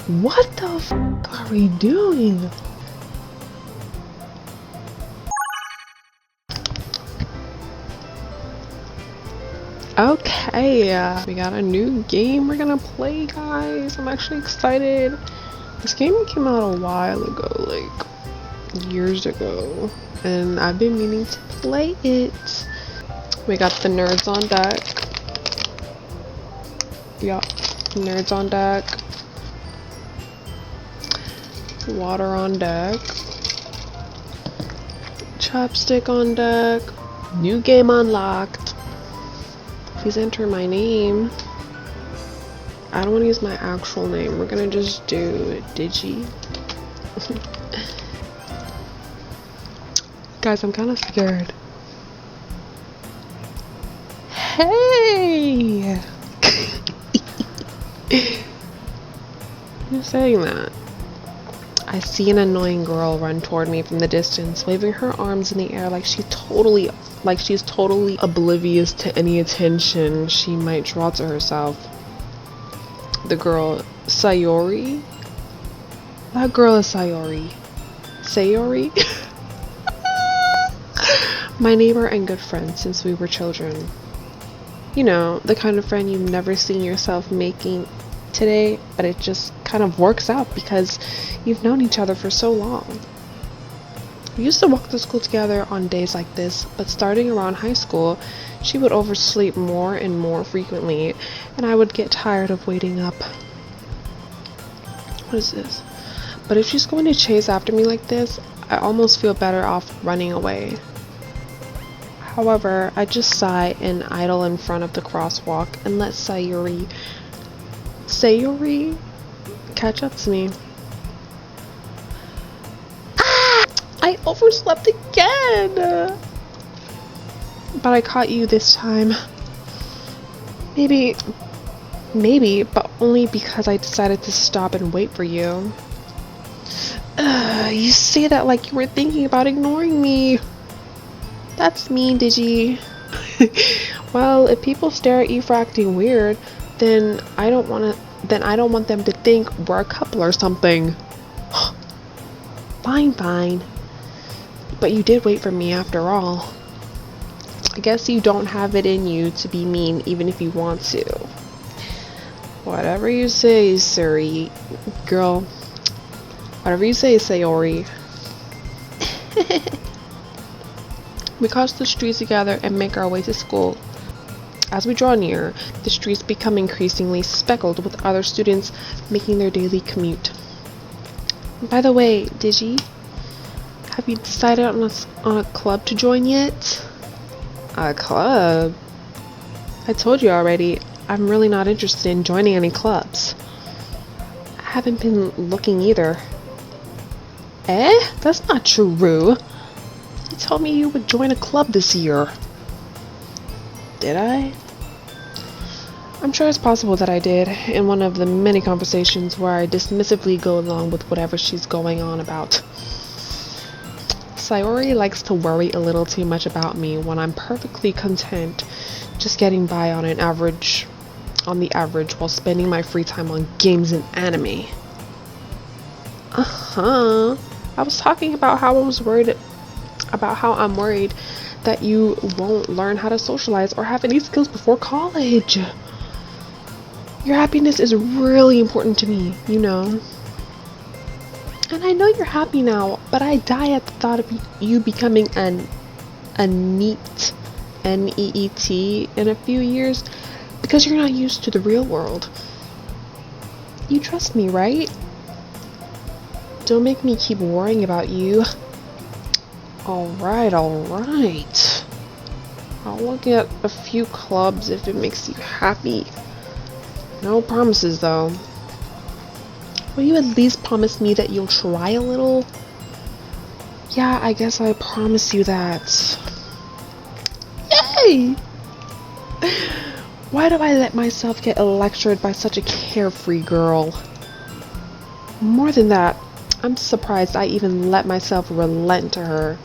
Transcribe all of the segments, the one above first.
What the f are we doing? Okay, we got a new game we're gonna play, guys. I'm actually excited. This game came out a while ago, like years ago, and I've been meaning to play it. We got the nerds on deck. Yeah, nerds on deck. Water on deck. Chopstick on deck. New game unlocked. Please enter my name. I don't want to use my actual name. We're gonna just do Digi. Guys, I'm kind of scared. Hey! You're saying that. I see an annoying girl run toward me from the distance, waving her arms in the air like she's totally oblivious to any attention she might draw to herself. The girl, Sayori? That girl is Sayori. Sayori? My neighbor and good friend since we were children. You know, the kind of friend you've never seen yourself making today, but it just kind of works out because you've known each other for so long. We used to walk to school together on days like this, but starting around high school, she would oversleep more and more frequently, and I would get tired of waiting up. What is this? But if she's going to chase after me like this, I almost feel better off running away. However, I just sigh and idle in front of the crosswalk and let Sayori catch up to me. Ah! I overslept again! But I caught you this time. Maybe, but only because I decided to stop and wait for you. You say that like you were thinking about ignoring me. That's mean, Digi. Well, if people stare at you for acting weird, then I don't want them to think we're a couple or something. Fine. But you did wait for me after all. I guess you don't have it in you to be mean even if you want to. Whatever you say, Suri. Girl. Whatever you say, Sayori. We cross the streets together and make our way to school. As we draw near, the streets become increasingly speckled with other students making their daily commute. By the way, Digi, have you decided on a club to join yet? A club? I told you already, I'm really not interested in joining any clubs. I haven't been looking either. Eh? That's not true. You told me you would join a club this year. Did I? I'm sure it's possible that I did, in one of the many conversations where I dismissively go along with whatever she's going on about. Sayori likes to worry a little too much about me when I'm perfectly content just getting by on the average while spending my free time on games and anime. I was talking about how I'm worried that you won't learn how to socialize or have any skills before college. Your happiness is really important to me, you know. And I know you're happy now, but I die at the thought of you becoming a NEET, N-E-E-T, in a few years because you're not used to the real world. You trust me, right? Don't make me keep worrying about you. Alright. I'll look at a few clubs if it makes you happy. No promises, though. Will you at least promise me that you'll try a little? Yeah, I guess I promise you that. Yay! Why do I let myself get lectured by such a carefree girl? More than that, I'm surprised I even let myself relent to her.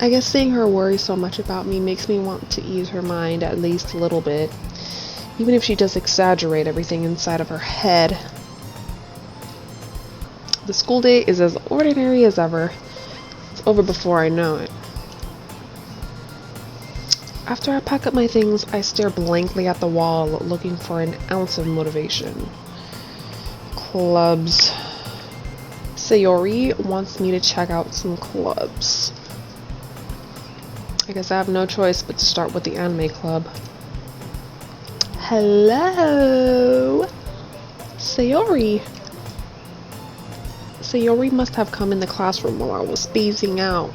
I guess seeing her worry so much about me makes me want to ease her mind at least a little bit, even if she does exaggerate everything inside of her head. The school day is as ordinary as ever. It's over before I know it. After I pack up my things, I stare blankly at the wall, looking for an ounce of motivation. Clubs. Sayori wants me to check out some clubs. I guess I have no choice but to start with the anime club. Hello? Sayori. Sayori must have come in the classroom while I was spacing out.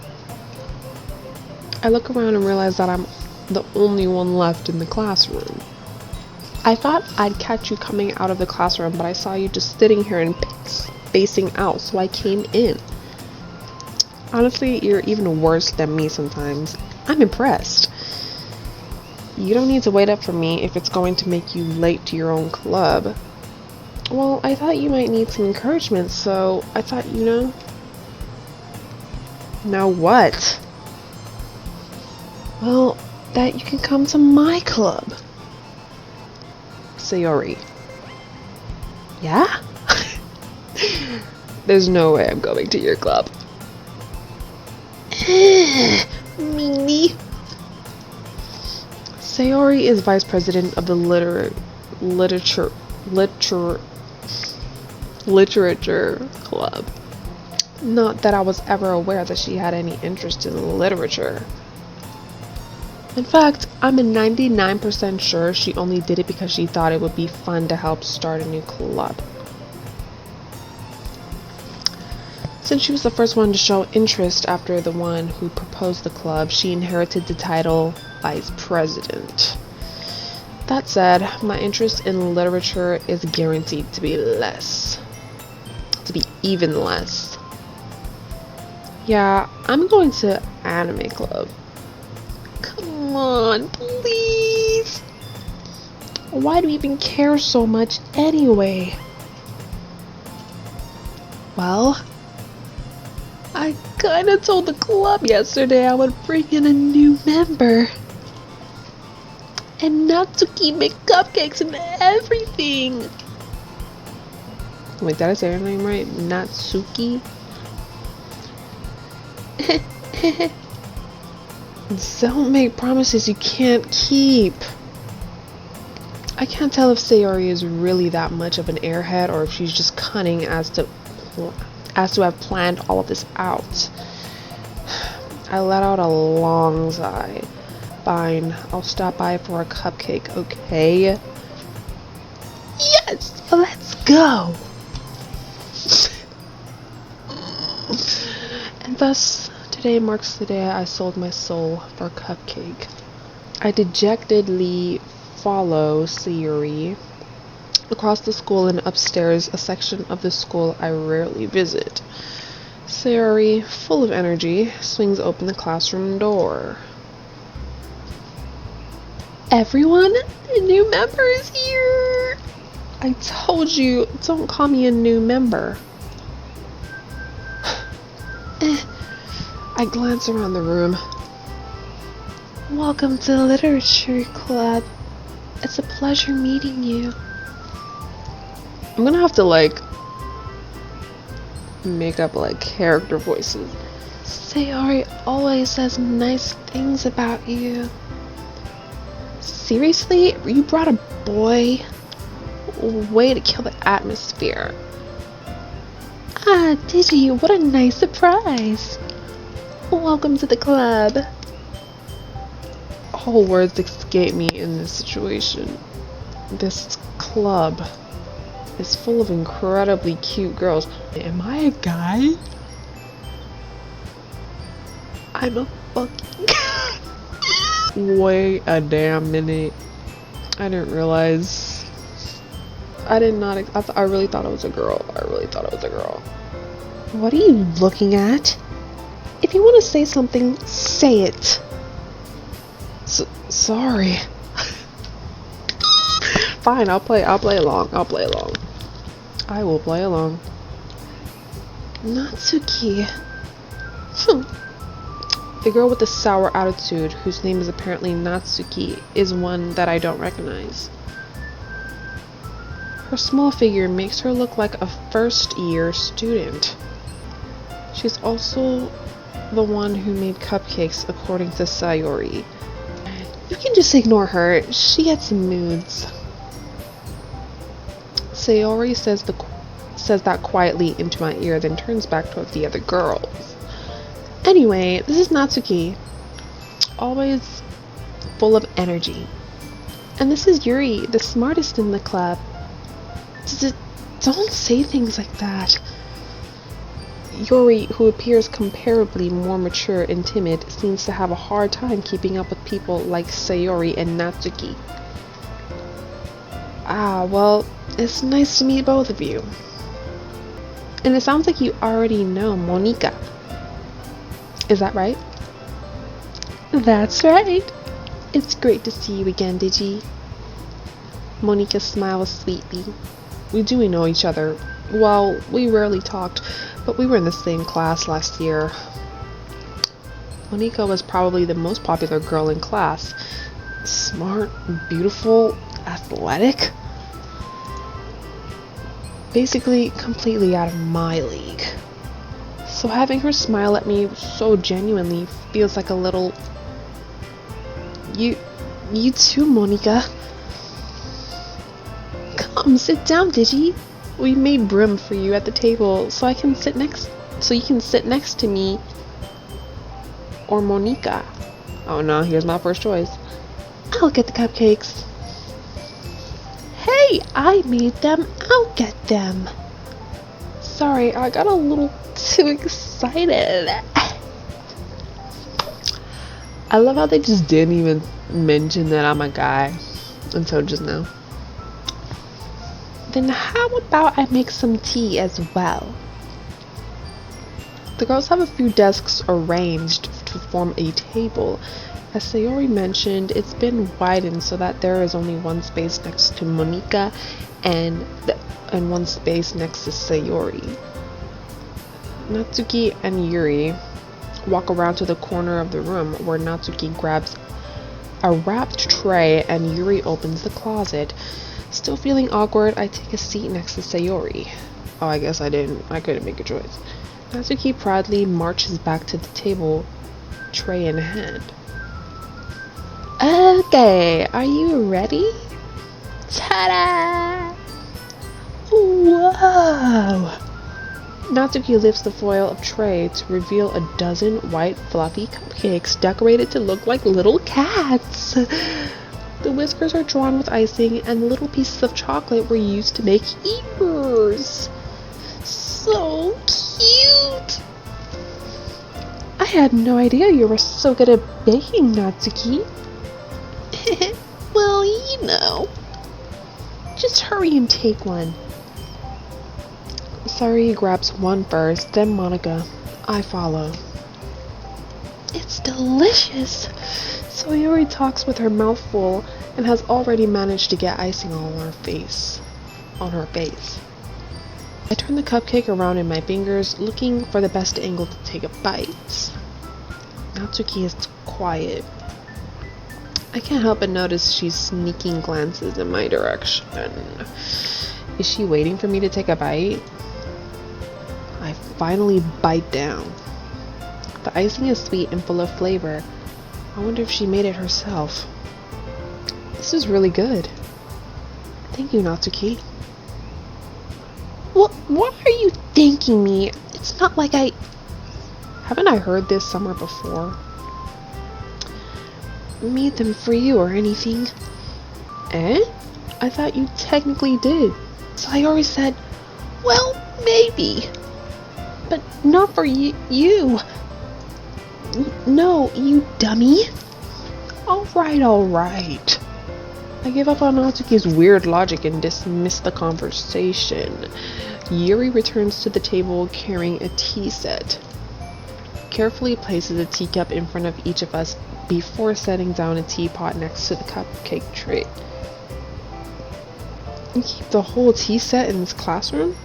I look around and realize that I'm the only one left in the classroom. I thought I'd catch you coming out of the classroom, but I saw you just sitting here and spacing out, so I came in. Honestly, you're even worse than me sometimes. I'm impressed. You don't need to wait up for me if it's going to make you late to your own club. Well, I thought you might need some encouragement, so I thought, you know. Now what? Well, that you can come to my club. Sayori. Yeah? There's no way I'm going to your club. Meanie. Sayori is vice president of the literature club. Not that I was ever aware that she had any interest in literature. In fact, I'm 99% sure she only did it because she thought it would be fun to help start a new club. Since she was the first one to show interest after the one who proposed the club, she inherited the title Vice President. That said, my interest in literature is guaranteed to be less. To be even less. Yeah, I'm going to anime club. Come on, please. Why do you even care so much anyway? Well, I kinda told the club yesterday I would bring in a new member. And Natsuki make cupcakes and everything. Wait, did I say her name right? Natsuki? Don't make promises you can't keep. I can't tell if Sayori is really that much of an airhead or if she's just cunning as to have planned all of this out. I let out a long sigh. Fine, I'll stop by for a cupcake, okay? Yes! Let's go! And thus, today marks the day I sold my soul for a cupcake. I dejectedly follow Sayori across the school and upstairs, a section of the school I rarely visit. Sayori, full of energy, swings open the classroom door. Everyone, a new member is here! I told you, don't call me a new member. I glance around the room. Welcome to the Literature Club. It's a pleasure meeting you. I'm gonna have to make up character voices. Sayori always says nice things about you. Seriously? You brought a boy? Way to kill the atmosphere. Ah, did you? What a nice surprise. Welcome to the club. All words escape me in this situation. This club is full of incredibly cute girls. Am I a guy? I'm a fucking Wait a damn minute. I didn't realize. I really thought it was a girl. What are you looking at? If you want to say something, say it. Sorry. Fine, I'll play along. I will play along. Natsuki. The girl with the sour attitude, whose name is apparently Natsuki, is one that I don't recognize. Her small figure makes her look like a first-year student. She's also the one who made cupcakes, according to Sayori. You can just ignore her. She gets moods. Sayori says that quietly into my ear, then turns back toward the other girls. Anyway, this is Natsuki. Always full of energy. And this is Yuri, the smartest in the club. Don't say things like that. Yuri, who appears comparably more mature and timid, seems to have a hard time keeping up with people like Sayori and Natsuki. Ah, well, it's nice to meet both of you. And it sounds like you already know Monika. Is that right? That's right. It's great to see you again, Digi. Monika smiles sweetly. We do know each other. Well, we rarely talked, but we were in the same class last year. Monika was probably the most popular girl in class. Smart, beautiful, athletic. Basically, completely out of my league. So having her smile at me so genuinely feels like a little... You too, Monika. Come, sit down, Digi. We made room for you at the table so you can sit next to me or Monika. Oh no, here's my first choice. I'll get the cupcakes. Hey, I made them. I'll get them. Sorry, I got a little too excited. I love how they just didn't even mention that I'm a guy until just now. Then how about I make some tea as well? The girls have a few desks arranged to form a table. As Sayori mentioned, it's been widened so that there is only one space next to Monika and one space next to Sayori. Natsuki and Yuri walk around to the corner of the room where Natsuki grabs a wrapped tray and Yuri opens the closet. Still feeling awkward, I take a seat next to Sayori. Oh, I guess I couldn't make a choice. Natsuki proudly marches back to the table, tray in hand. Okay, are you ready? Ta-da! Whoa! Natsuki lifts the foil of tray to reveal a dozen white fluffy cupcakes decorated to look like little cats. The whiskers are drawn with icing and the little pieces of chocolate were used to make ears. So cute! I had no idea you were so good at baking, Natsuki. Well, you know. Just hurry and take one. Sayori grabs one first, then Monika. I follow. It's delicious! Sayori talks with her mouth full and has already managed to get icing on her face. I turn the cupcake around in my fingers, looking for the best angle to take a bite. Natsuki is quiet. I can't help but notice she's sneaking glances in my direction. Is she waiting for me to take a bite? I finally bite down. The icing is sweet and full of flavor. I wonder if she made it herself. This is really good. Thank you, Natsuki. What are you thanking me? It's not like Haven't I heard this somewhere before? Made them for you or anything. Eh? I thought you technically did. Sayori said, well, maybe. But not for you. No, you dummy. Alright. I give up on Natsuki's weird logic and dismiss the conversation. Yuri returns to the table carrying a tea set. Carefully places a teacup in front of each of us before setting down a teapot next to the cupcake tray. You keep the whole tea set in this classroom?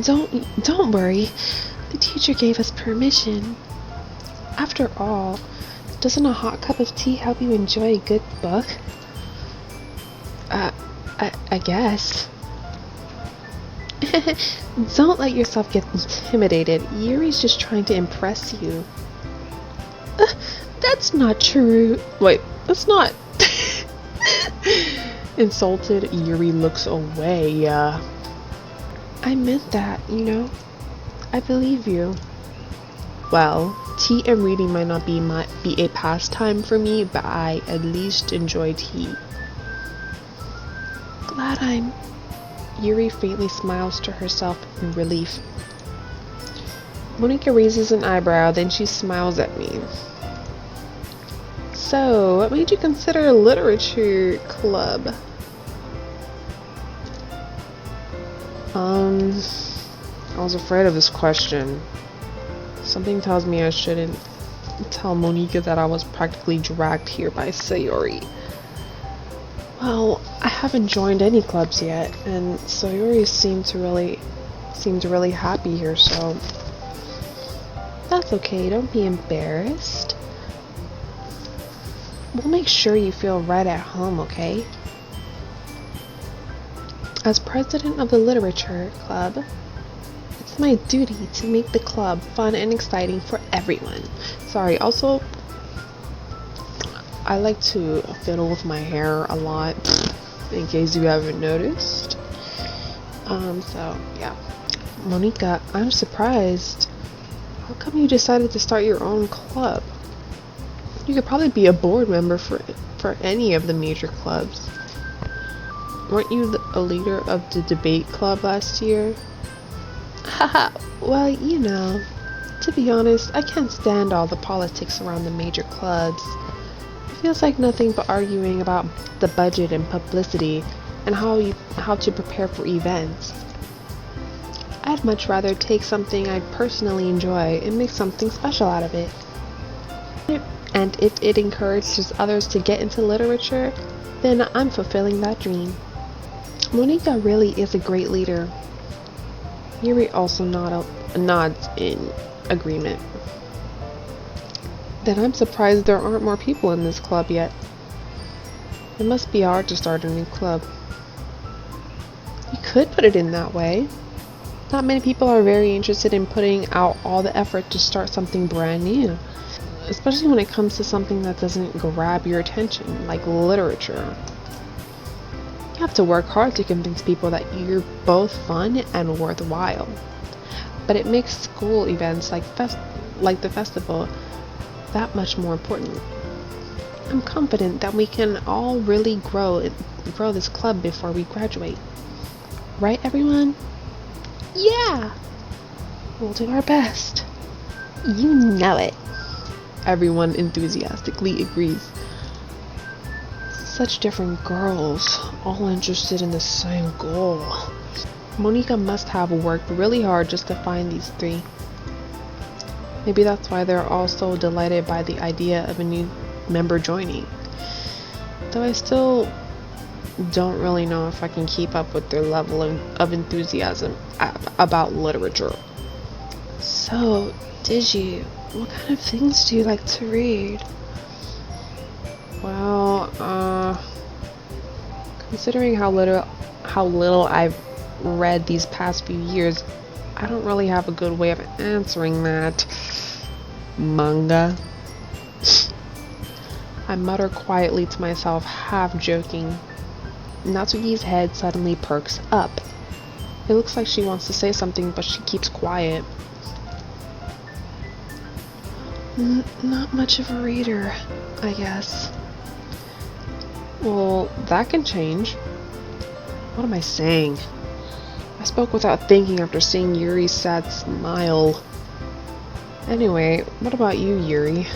Don't worry. The teacher gave us permission. After all, doesn't a hot cup of tea help you enjoy a good book? I guess. Don't let yourself get intimidated. Yuri's just trying to impress you. That's not true. Wait, that's not. Insulted, Yuri looks away. I meant that, you know? I believe you. Well, tea and reading might not be a pastime for me, but I at least enjoy tea. Glad I'm... Yuri faintly smiles to herself in relief. Monika raises an eyebrow, then she smiles at me. So, what made you consider a literature club? I was afraid of this question. Something tells me I shouldn't tell Monika that I was practically dragged here by Sayori. Well, I haven't joined any clubs yet, and Sayori seemed really happy here, so that's okay, don't be embarrassed. We'll make sure you feel right at home, okay? As president of the literature club, it's my duty to make the club fun and exciting for everyone. Sorry, also, I like to fiddle with my hair a lot, in case you haven't noticed. So, yeah. Monika, I'm surprised. How come you decided to start your own club? You could probably be a board member for any of the major clubs. Weren't you a leader of the debate club last year? Haha, well, you know, to be honest, I can't stand all the politics around the major clubs. It feels like nothing but arguing about the budget and publicity and how to prepare for events. I'd much rather take something I personally enjoy and make something special out of it. And if it encourages others to get into literature, then I'm fulfilling that dream. Monika really is a great leader. Yuri also nods in agreement. Then I'm surprised there aren't more people in this club yet. It must be hard to start a new club. You could put it in that way. Not many people are very interested in putting out all the effort to start something brand new, especially when it comes to something that doesn't grab your attention, like literature. You have to work hard to convince people that you're both fun and worthwhile. But it makes school events like the festival that much more important. I'm confident that we can all really grow this club before we graduate. Right, everyone? Yeah! We'll do our best. You know it. Everyone enthusiastically agrees. Such different girls, all interested in the same goal. Monika must have worked really hard just to find these three. Maybe that's why they're all so delighted by the idea of a new member joining. Though I still don't really know if I can keep up with their level of enthusiasm about literature. So, what kind of things do you like to read? Well, considering how little I've read these past few years, I don't really have a good way of answering that. Manga. I mutter quietly to myself, half joking. Natsuki's head suddenly perks up. It looks like she wants to say something, but she keeps quiet. Not much of a reader, I guess. Well, that can change. What am I saying? I spoke without thinking after seeing Yuri's sad smile. Anyway, what about you, Yuri?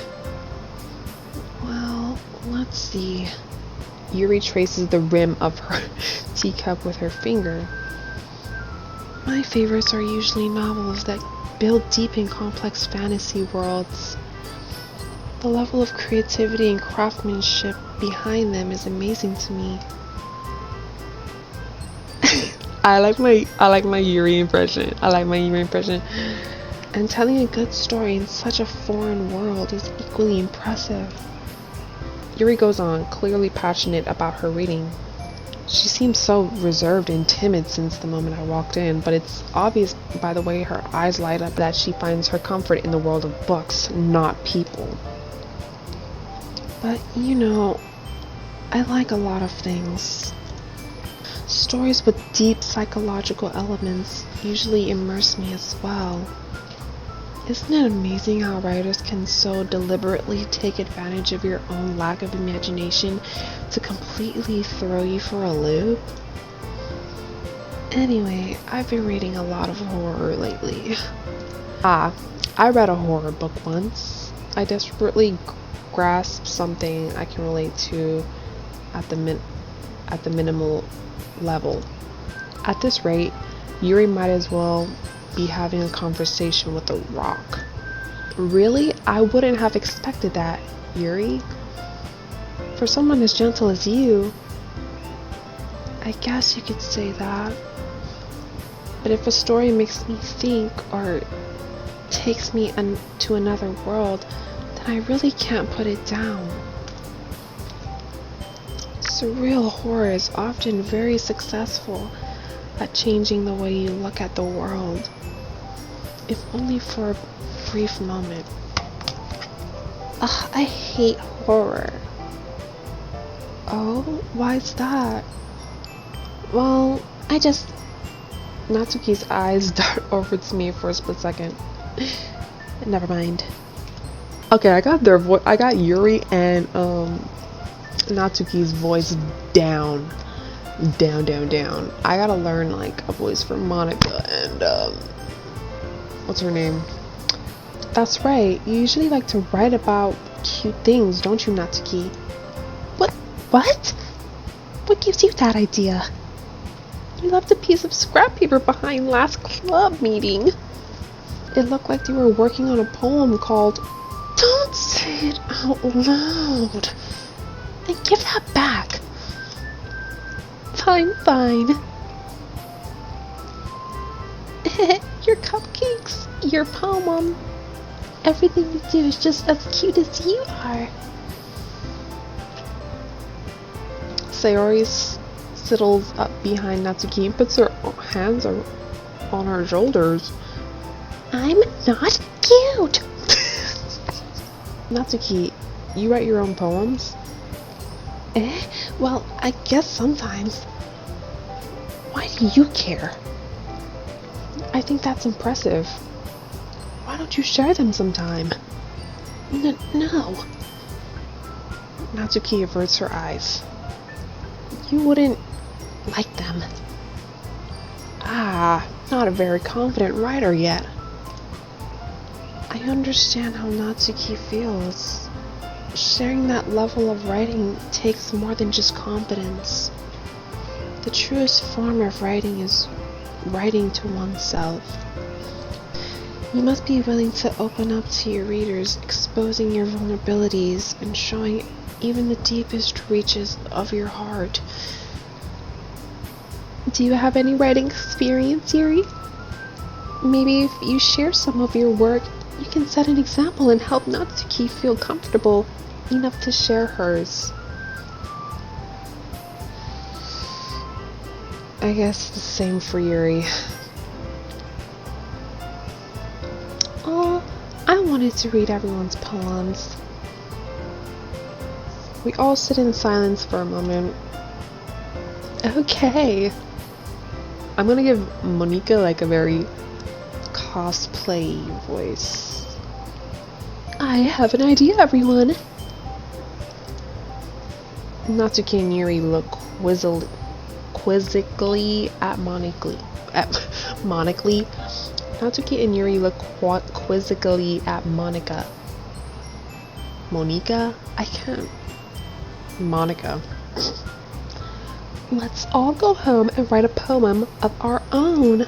Well, let's see. Yuri traces the rim of her teacup with her finger. My favorites are usually novels that build deep and complex fantasy worlds. The level of creativity and craftsmanship behind them is amazing to me. I like my Yuri impression. And telling a good story in such a foreign world is equally impressive. Yuri goes on, clearly passionate about her reading. She seems so reserved and timid since the moment I walked in, but it's obvious by the way her eyes light up that she finds her comfort in the world of books, not people. But, you know, I like a lot of things. Stories with deep psychological elements usually immerse me as well. Isn't it amazing how writers can so deliberately take advantage of your own lack of imagination to completely throw you for a loop? Anyway, I've been reading a lot of horror lately. I read a horror book once. I desperately grasped something I can relate to at the minimal level. At this rate, Yuri might as well be having a conversation with a rock. Really? I wouldn't have expected that, Yuri. For someone as gentle as you, I guess you could say that. But if a story makes me think or takes me to another world, then I really can't put it down. Surreal horror is often very successful at changing the way you look at the world, if only for a brief moment. Ugh, I hate horror. Oh, why's that? Well, Natsuki's eyes dart over to me for a split second. Never mind. Okay, I got Yuri and Natsuki's voice down. I gotta learn like a voice for Monica and what's her name? That's right. You usually like to write about cute things, don't you, Natsuki? What? What gives you that idea? You left a piece of scrap paper behind last club meeting. It looked like you were working on a poem called Don't Say It Out Loud. Then give that back. Fine. Your cupcakes, your poem, everything you do is just as cute as you are. Sayori sidles up behind Natsuki and puts her hands on her shoulders. I'm not cute! Natsuki, you write your own poems? Well, I guess sometimes. Why do you care? I think that's impressive. Why don't you share them sometime? No. Natsuki averts her eyes. You wouldn't like them. Not a very confident writer yet. I understand how Natsuki feels. Sharing that level of writing takes more than just confidence. The truest form of writing is writing to oneself. You must be willing to open up to your readers, exposing your vulnerabilities and showing even the deepest reaches of your heart. Do you have any writing experience, Yuri? Maybe if you share some of your work, you can set an example and help Natsuki feel comfortable enough to share hers. I guess the same for Yuri. Oh, I wanted to read everyone's poems. We all sit in silence for a moment. Okay. I'm gonna give Monica like a very cosplay voice. I have an idea, everyone. Natsuki and Yuri look quizzically at Monica. Natsuki and Yuri look quizzically at Monica. Monica? I can't. Monica. Let's all go home and write a poem of our own.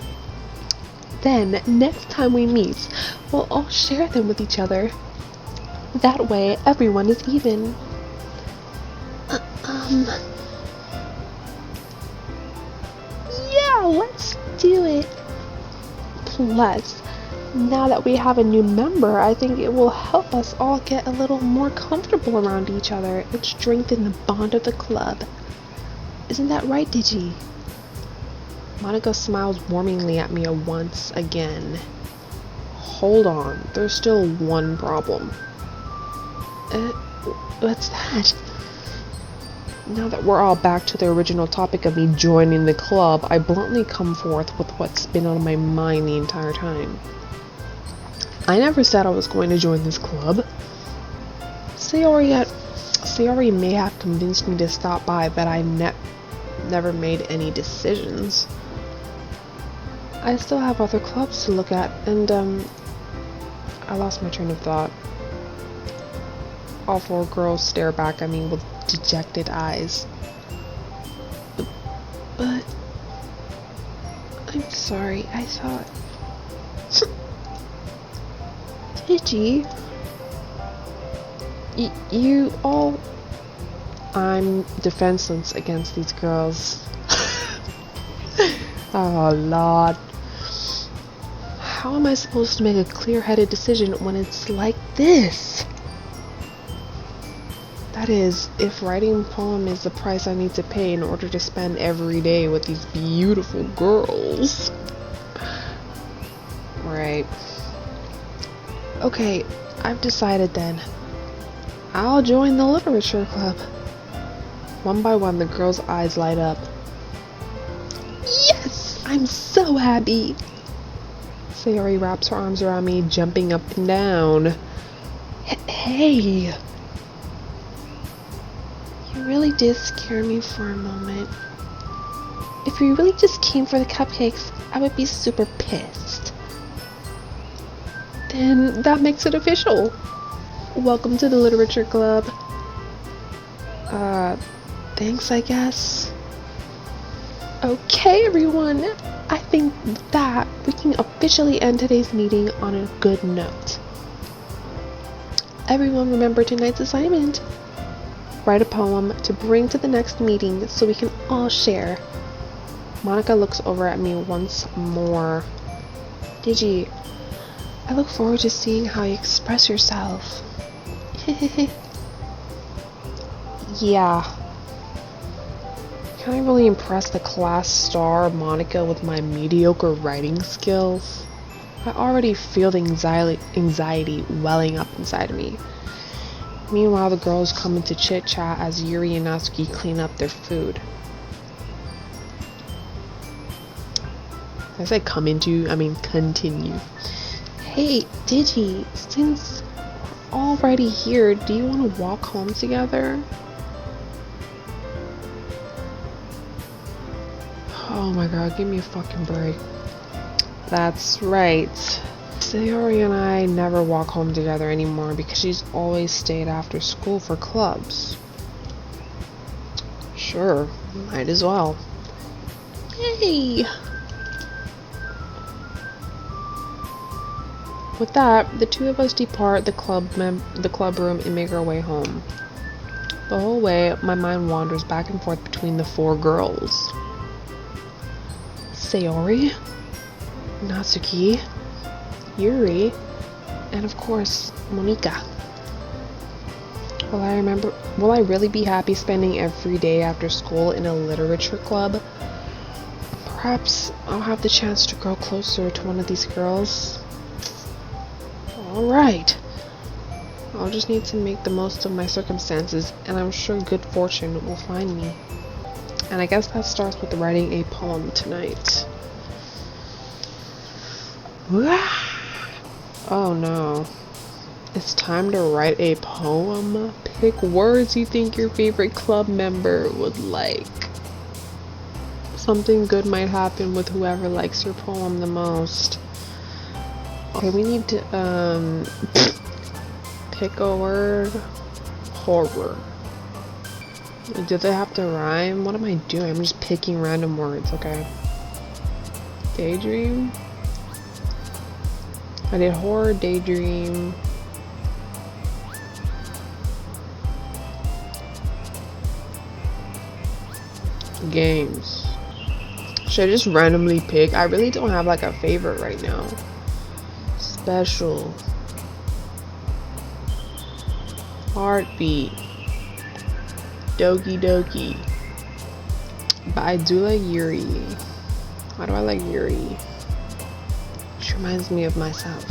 Then, next time we meet, we'll all share them with each other. That way, everyone is even. Yeah, let's do it. Plus, now that we have a new member, I think it will help us all get a little more comfortable around each other and strengthen the bond of the club. Isn't that right, Digi? Monica smiles warmingly at me once again. Hold on, there's still one problem. What's that? Now that we're all back to the original topic of me joining the club, I bluntly come forth with what's been on my mind the entire time. I never said I was going to join this club. Sayori may have convinced me to stop by, but I never made any decisions. I still have other clubs to look at, and I lost my train of thought. All four girls stare back at me with dejected eyes. But I'm sorry, I thought. Digi, you all. I'm defenseless against these girls. Oh Lord. How am I supposed to make a clear-headed decision when it's like this? That is, if writing a poem is the price I need to pay in order to spend every day with these beautiful girls. Right. Okay, I've decided then. I'll join the literature club. One by one, the girls' eyes light up. Yes! I'm so happy! Sayori wraps her arms around me, jumping up and down. Hey! You really did scare me for a moment. If you really just came for the cupcakes, I would be super pissed. Then that makes it official. Welcome to the literature club. Thanks, I guess. Okay, everyone. I think that we can officially end today's meeting on a good note. Everyone remember tonight's assignment. Write a poem to bring to the next meeting so we can all share. Monica looks over at me once more. Digi, I look forward to seeing how you express yourself. Yeah. Can I really impress the class star Monica with my mediocre writing skills? I already feel the anxiety welling up inside of me. Meanwhile, the girls come into chit-chat as Yuri and Natsuki clean up their food. Did I say come into? I mean continue. Hey, Digi, since we're already here, do you want to walk home together? Oh my god, give me a fucking break. That's right. Sayori and I never walk home together anymore because she's always stayed after school for clubs. Sure, might as well. Yay! With that, the two of us depart the club room and make our way home. The whole way, my mind wanders back and forth between the four girls. Sayori, Natsuki, Yuri, and of course, Monika. Will I really be happy spending every day after school in a literature club? Perhaps I'll have the chance to grow closer to one of these girls. Alright. I'll just need to make the most of my circumstances, and I'm sure good fortune will find me. And I guess that starts with writing a poem tonight. Oh no. It's time to write a poem. Pick words you think your favorite club member would like. Something good might happen with whoever likes your poem the most. Okay, we need to pick a word. Horror. Do they have to rhyme? What am I doing? I'm just picking random words, okay. Daydream? I did horror, daydream. Games. Should I just randomly pick? I really don't have like a favorite right now. Special. Heartbeat. DokiDoki. But I do like Yuri. Why do I like Yuri? She reminds me of myself.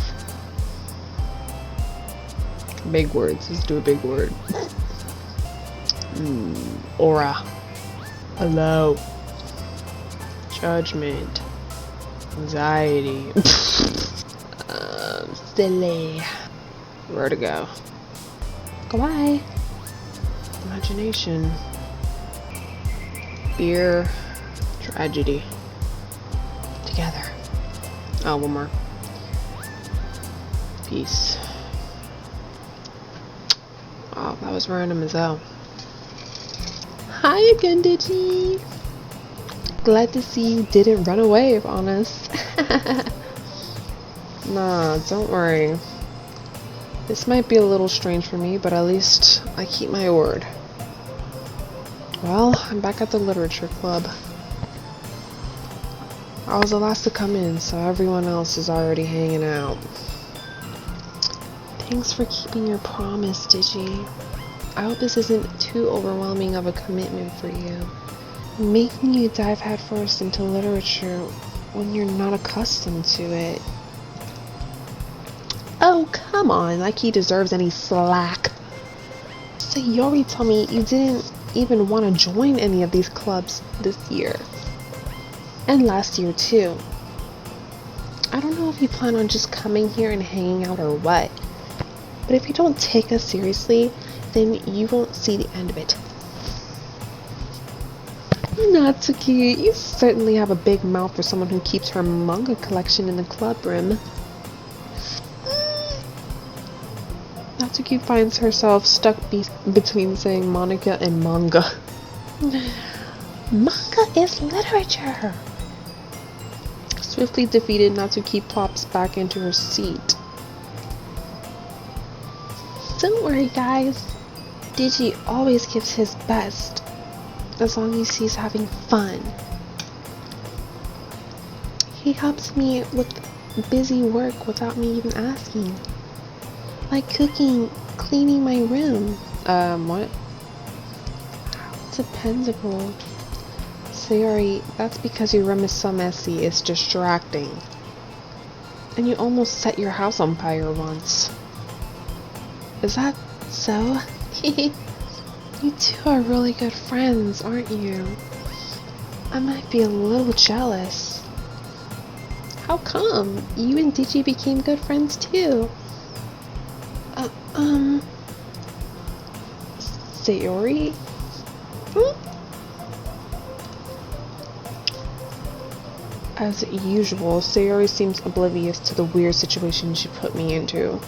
Big words. Let's do a big word. Aura. Hello. Judgment. Anxiety. Silly. Vertigo. Goodbye. Imagination. Fear. Tragedy. Together. Oh, one more. Peace. Oh, that was random as hell. Hi again, Digi. Glad to see you didn't run away on us. Nah, don't worry. This might be a little strange for me, but at least I keep my word. Well, I'm back at the literature club. I was the last to come in, so everyone else is already hanging out. Thanks for keeping your promise, Digi. I hope this isn't too overwhelming of a commitment for you. Making you dive headfirst into literature when you're not accustomed to it. Oh, come on, like he deserves any slack. Sayori told me you didn't even want to join any of these clubs this year. And last year too. I don't know if you plan on just coming here and hanging out or what. But if you don't take us seriously, then you won't see the end of it. Natsuki, you certainly have a big mouth for someone who keeps her manga collection in the club room. Natsuki finds herself stuck between saying Monica and manga. Manga is literature! Swiftly defeated, Natsuki plops back into her seat. Don't worry, guys. Digi always gives his best, as long as he's having fun. He helps me with busy work without me even asking. Like cooking, cleaning my room. What? How dependable. Sayori, that's because your room is so messy, it's distracting. And you almost set your house on fire once. Is that so? You two are really good friends, aren't you? I might be a little jealous. How come? You and Digi became good friends too. Sayori? As usual, Sayori seems oblivious to the weird situation she put me into.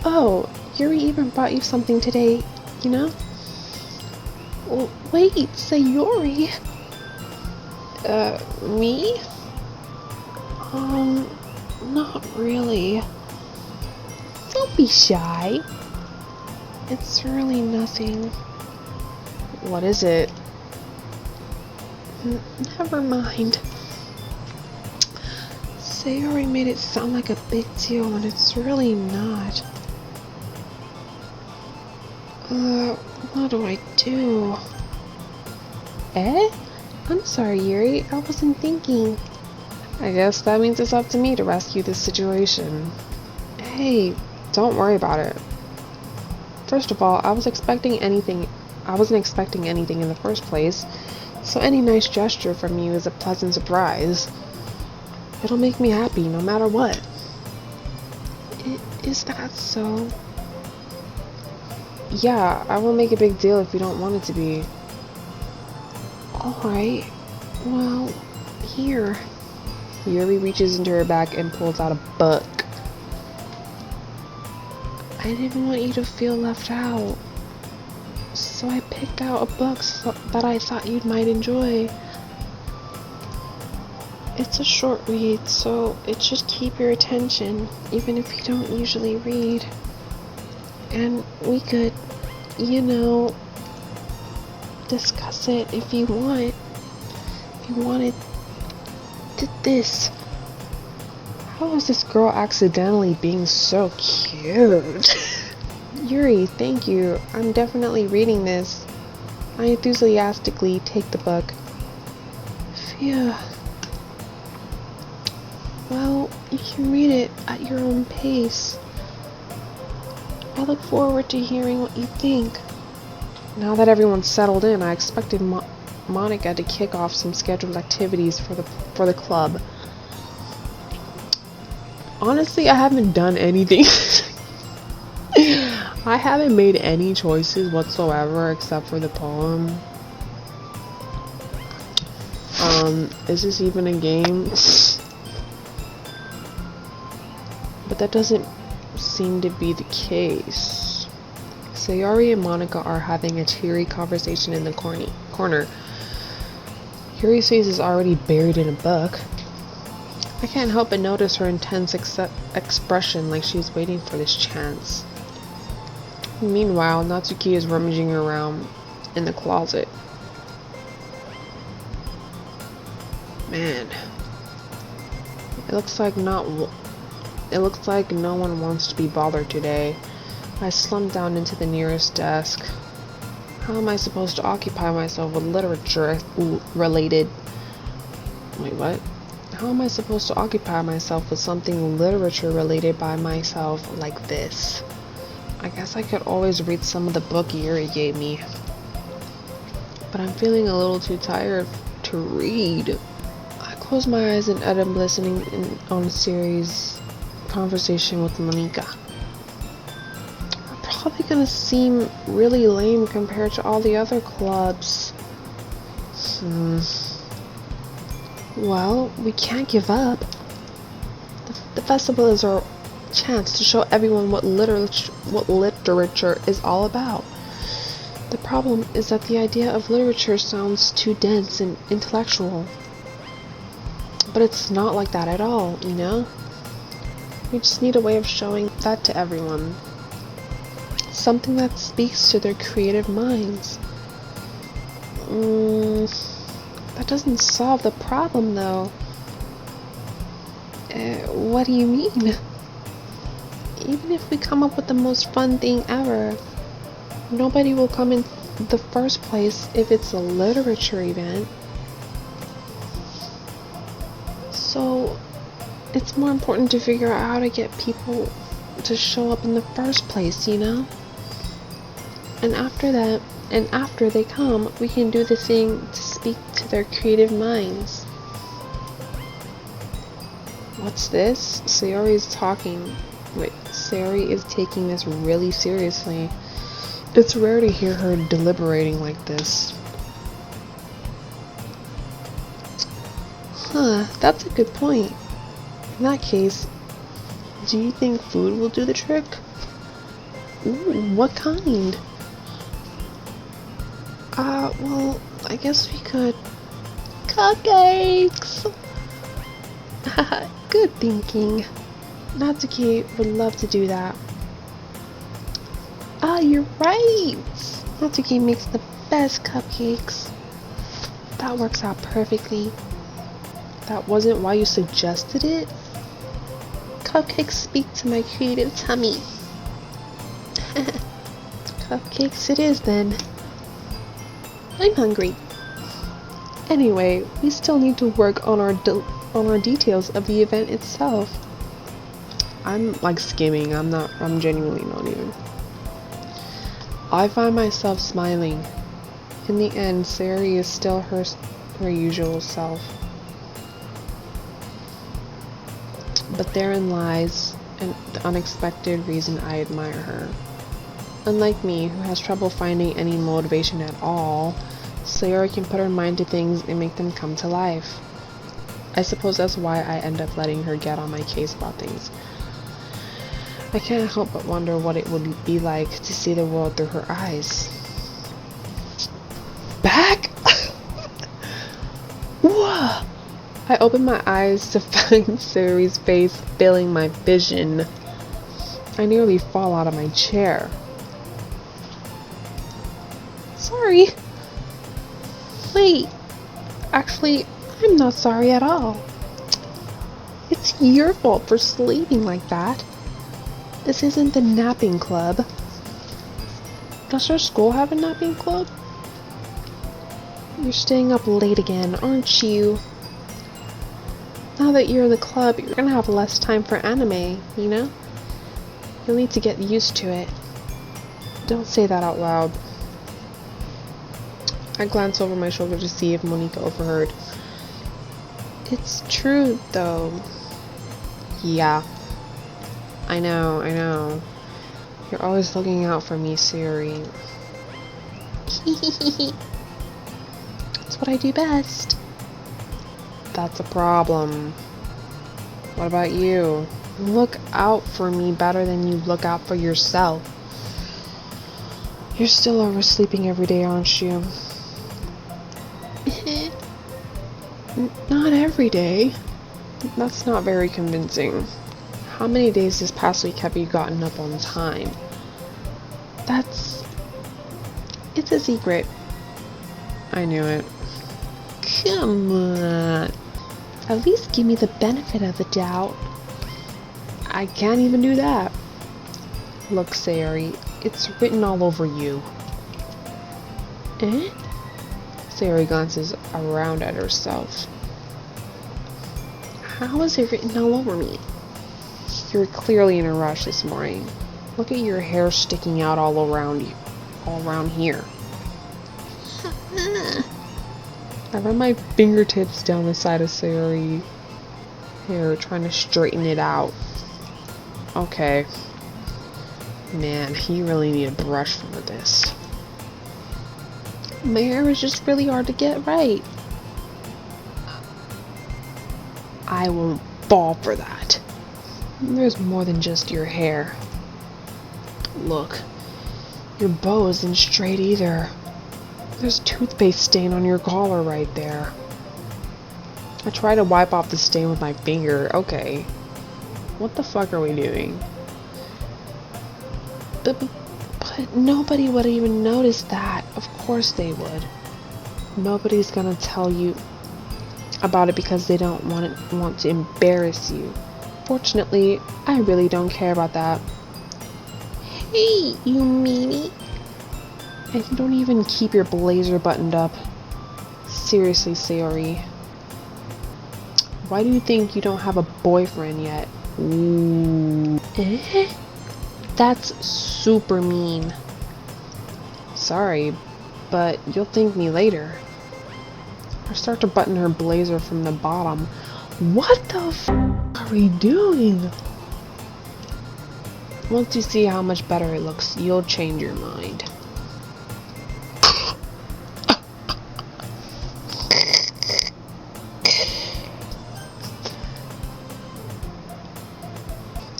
Oh, Yuri even brought you something today, you know? Well, wait, Sayori? Me? Not really. Don't be shy. It's really nothing. What is it? Never mind. Sayori made it sound like a big deal when it's really not. What do I do? I'm sorry, Yuri. I wasn't thinking. I guess that means it's up to me to rescue this situation. Hey, don't worry about it. First of all, I wasn't expecting anything in the first place, so any nice gesture from you is a pleasant surprise. It'll make me happy no matter what. Is that so? Yeah, I won't make a big deal if you don't want it to be. Alright. Well, here. Yuri reaches into her bag and pulls out a book. I didn't want you to feel left out, so I picked out a book that I thought you might enjoy. It's a short read, so it should keep your attention, even if you don't usually read. And we could, you know, discuss it if you want. If you wanted this. How is this girl accidentally being so cute? Yuri, thank you. I'm definitely reading this. I enthusiastically take the book. Phew. Well, you can read it at your own pace. I look forward to hearing what you think. Now that everyone's settled in, I expected Monica to kick off some scheduled activities for the club. Honestly, I haven't done anything. I haven't made any choices whatsoever except for the poem. Is this even a game? But that doesn't seem to be the case. Sayori and Monica are having a teary conversation in the corner. Yuri's face is already buried in a book. I can't help but notice her intense expression, like she's waiting for this chance. Meanwhile, Natsuki is rummaging around in the closet. Man, it looks like no one wants to be bothered today. I slump down into the nearest desk. How am I supposed to occupy myself with literature related? Wait, what? How am I supposed to occupy myself with something literature related by myself like this? I guess I could always read some of the book Yuri gave me. But I'm feeling a little too tired to read. I close my eyes and end up listening on Sayori's conversation with Monica. We're probably gonna seem really lame compared to all the other clubs. Well, we can't give up. The festival is our chance to show everyone what literature is all about. The problem is that the idea of literature sounds too dense and intellectual. But it's not like that at all, you know? We just need a way of showing that to everyone. Something that speaks to their creative minds. That doesn't solve the problem, though. What do you mean? Even if we come up with the most fun thing ever, nobody will come in the first place if it's a literature event. So, it's more important to figure out how to get people to show up in the first place, you know? And after that, and after they come, we can do the thing to speak to their creative minds. What's this? Sayori is taking this really seriously. It's rare to hear her deliberating like this. Huh, that's a good point. In that case, do you think food will do the trick? Ooh, what kind? Well, I guess we could... Cupcakes! Good thinking. Natsuki would love to do that. Ah, you're right! Natsuki makes the best cupcakes. That works out perfectly. That wasn't why you suggested it? Cupcakes speak to my creative tummy. Cupcakes it is then. I'm hungry. Anyway, we still need to work on our details of the event itself. I'm like skimming. I'm genuinely not even. I find myself smiling. In the end, Sayori is still her usual self. But therein lies the unexpected reason I admire her. Unlike me, who has trouble finding any motivation at all, Sayori can put her mind to things and make them come to life. I suppose that's why I end up letting her get on my case about things. I can't help but wonder what it would be like to see the world through her eyes. Back? Whoa! I open my eyes to find Sayori's face filling my vision. I nearly fall out of my chair. Sorry. Wait. Actually, I'm not sorry at all. It's your fault for sleeping like that. This isn't the napping club. Does our school have a napping club? You're staying up late again, aren't you? Now that you're in the club, you're gonna have less time for anime, you know? You'll need to get used to it. Don't say that out loud. I glanced over my shoulder to see if Monica overheard. It's true, though. Yeah. I know. You're always looking out for me, Sayori. That's what I do best. That's a problem. What about you? Look out for me better than you look out for yourself. You're still oversleeping every day, aren't you? Not every day. That's not very convincing. How many days this past week have you gotten up on time? It's a secret. I knew it. Come on. At least give me the benefit of the doubt. I can't even do that. Look, Sayori, it's written all over you. Eh? Sayori glances around at herself. How is it written all over me? You're clearly in a rush this morning. Look at your hair sticking out all around you. All around here. I run my fingertips down the side of Sayori's hair, trying to straighten it out. Okay. Man, you really need a brush for this. My hair is just really hard to get right. I won't fall for that. There's more than just your hair. Look, your bow isn't straight either. There's toothpaste stain on your collar right there. I try to wipe off the stain with my finger. Okay. What the fuck are we doing? But nobody would even notice that. Of course they would. Nobody's gonna tell you about it because they don't want to embarrass you. Fortunately, I really don't care about that. Hey, you meanie. And you don't even keep your blazer buttoned up. Seriously, Sayori. Why do you think you don't have a boyfriend yet? Ooh. Eh? That's super mean. Sorry, but you'll thank me later. I start to button her blazer from the bottom. What the f are we doing? Once you see how much better it looks, you'll change your mind.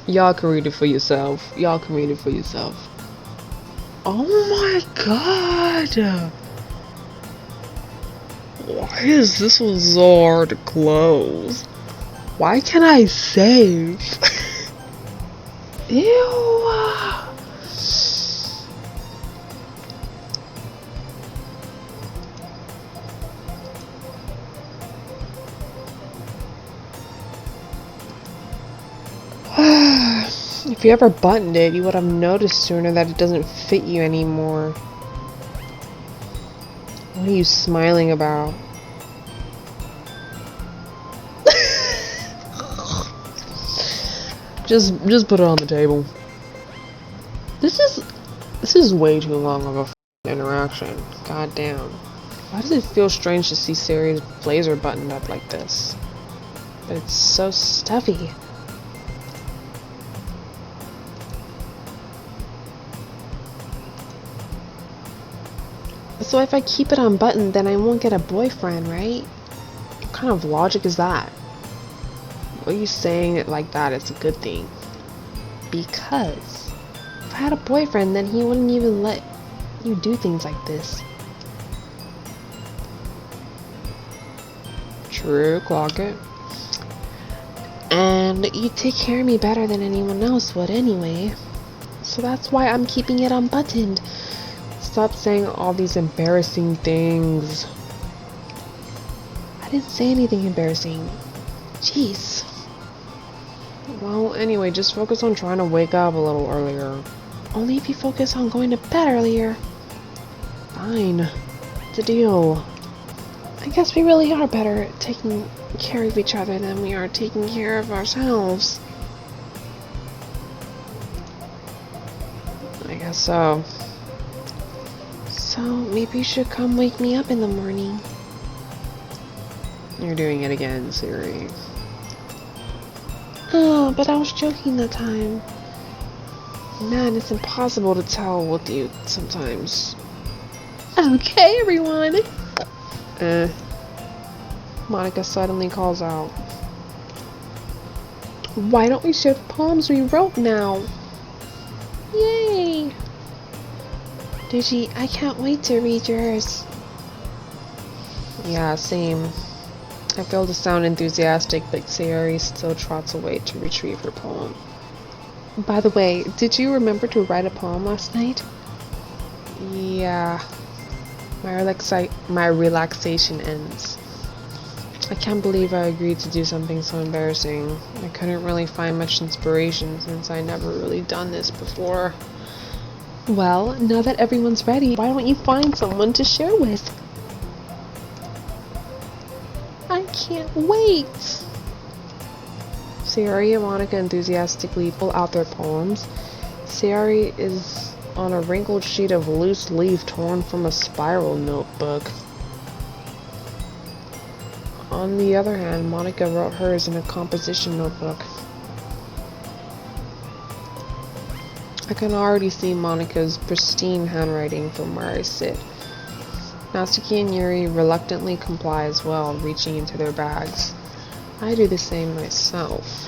Y'all can read it for yourself. Y'all can read it for yourself. Oh my god! Why is this one so hard to close? Why can't I save? Ew! If you ever buttoned it, you would have noticed sooner that it doesn't fit you anymore. What are you smiling about? just put it on the table. This is way too long of a interaction. God damn. Why does it feel strange to see Sayori's blazer buttoned up like this? But it's so stuffy. So if I keep it unbuttoned, then I won't get a boyfriend, right? What kind of logic is that? Why are you saying it like that? It's a good thing. Because if I had a boyfriend, then he wouldn't even let you do things like this. True, clock it. And you take care of me better than anyone else would anyway. So that's why I'm keeping it unbuttoned. Stop saying all these embarrassing things. I didn't say anything embarrassing. Jeez. Well, anyway, just focus on trying to wake up a little earlier. Only if you focus on going to bed earlier. Fine. It's a deal. I guess we really are better at taking care of each other than we are taking care of ourselves. I guess so. So maybe you should come wake me up in the morning. You're doing it again, Siri. Oh, but I was joking that time. Man, it's impossible to tell with you sometimes. Okay, everyone. Monica suddenly calls out. Why don't we share the poems we wrote now? Yay! Digi, I can't wait to read yours. Yeah, same. I fail to sound enthusiastic, but Sayori still trots away to retrieve her poem. By the way, did you remember to write a poem last night? Yeah. My relaxation ends. I can't believe I agreed to do something so embarrassing. I couldn't really find much inspiration since I never really done this before. Well, now that everyone's ready, why don't you find someone to share with? I can't wait! Sayori and Monica enthusiastically pull out their poems. Sayori is on a wrinkled sheet of loose leaf torn from a spiral notebook. On the other hand, Monica wrote hers in a composition notebook. I can already see Monica's pristine handwriting from where I sit. Natsuki and Yuri reluctantly comply as well, reaching into their bags. I do the same myself.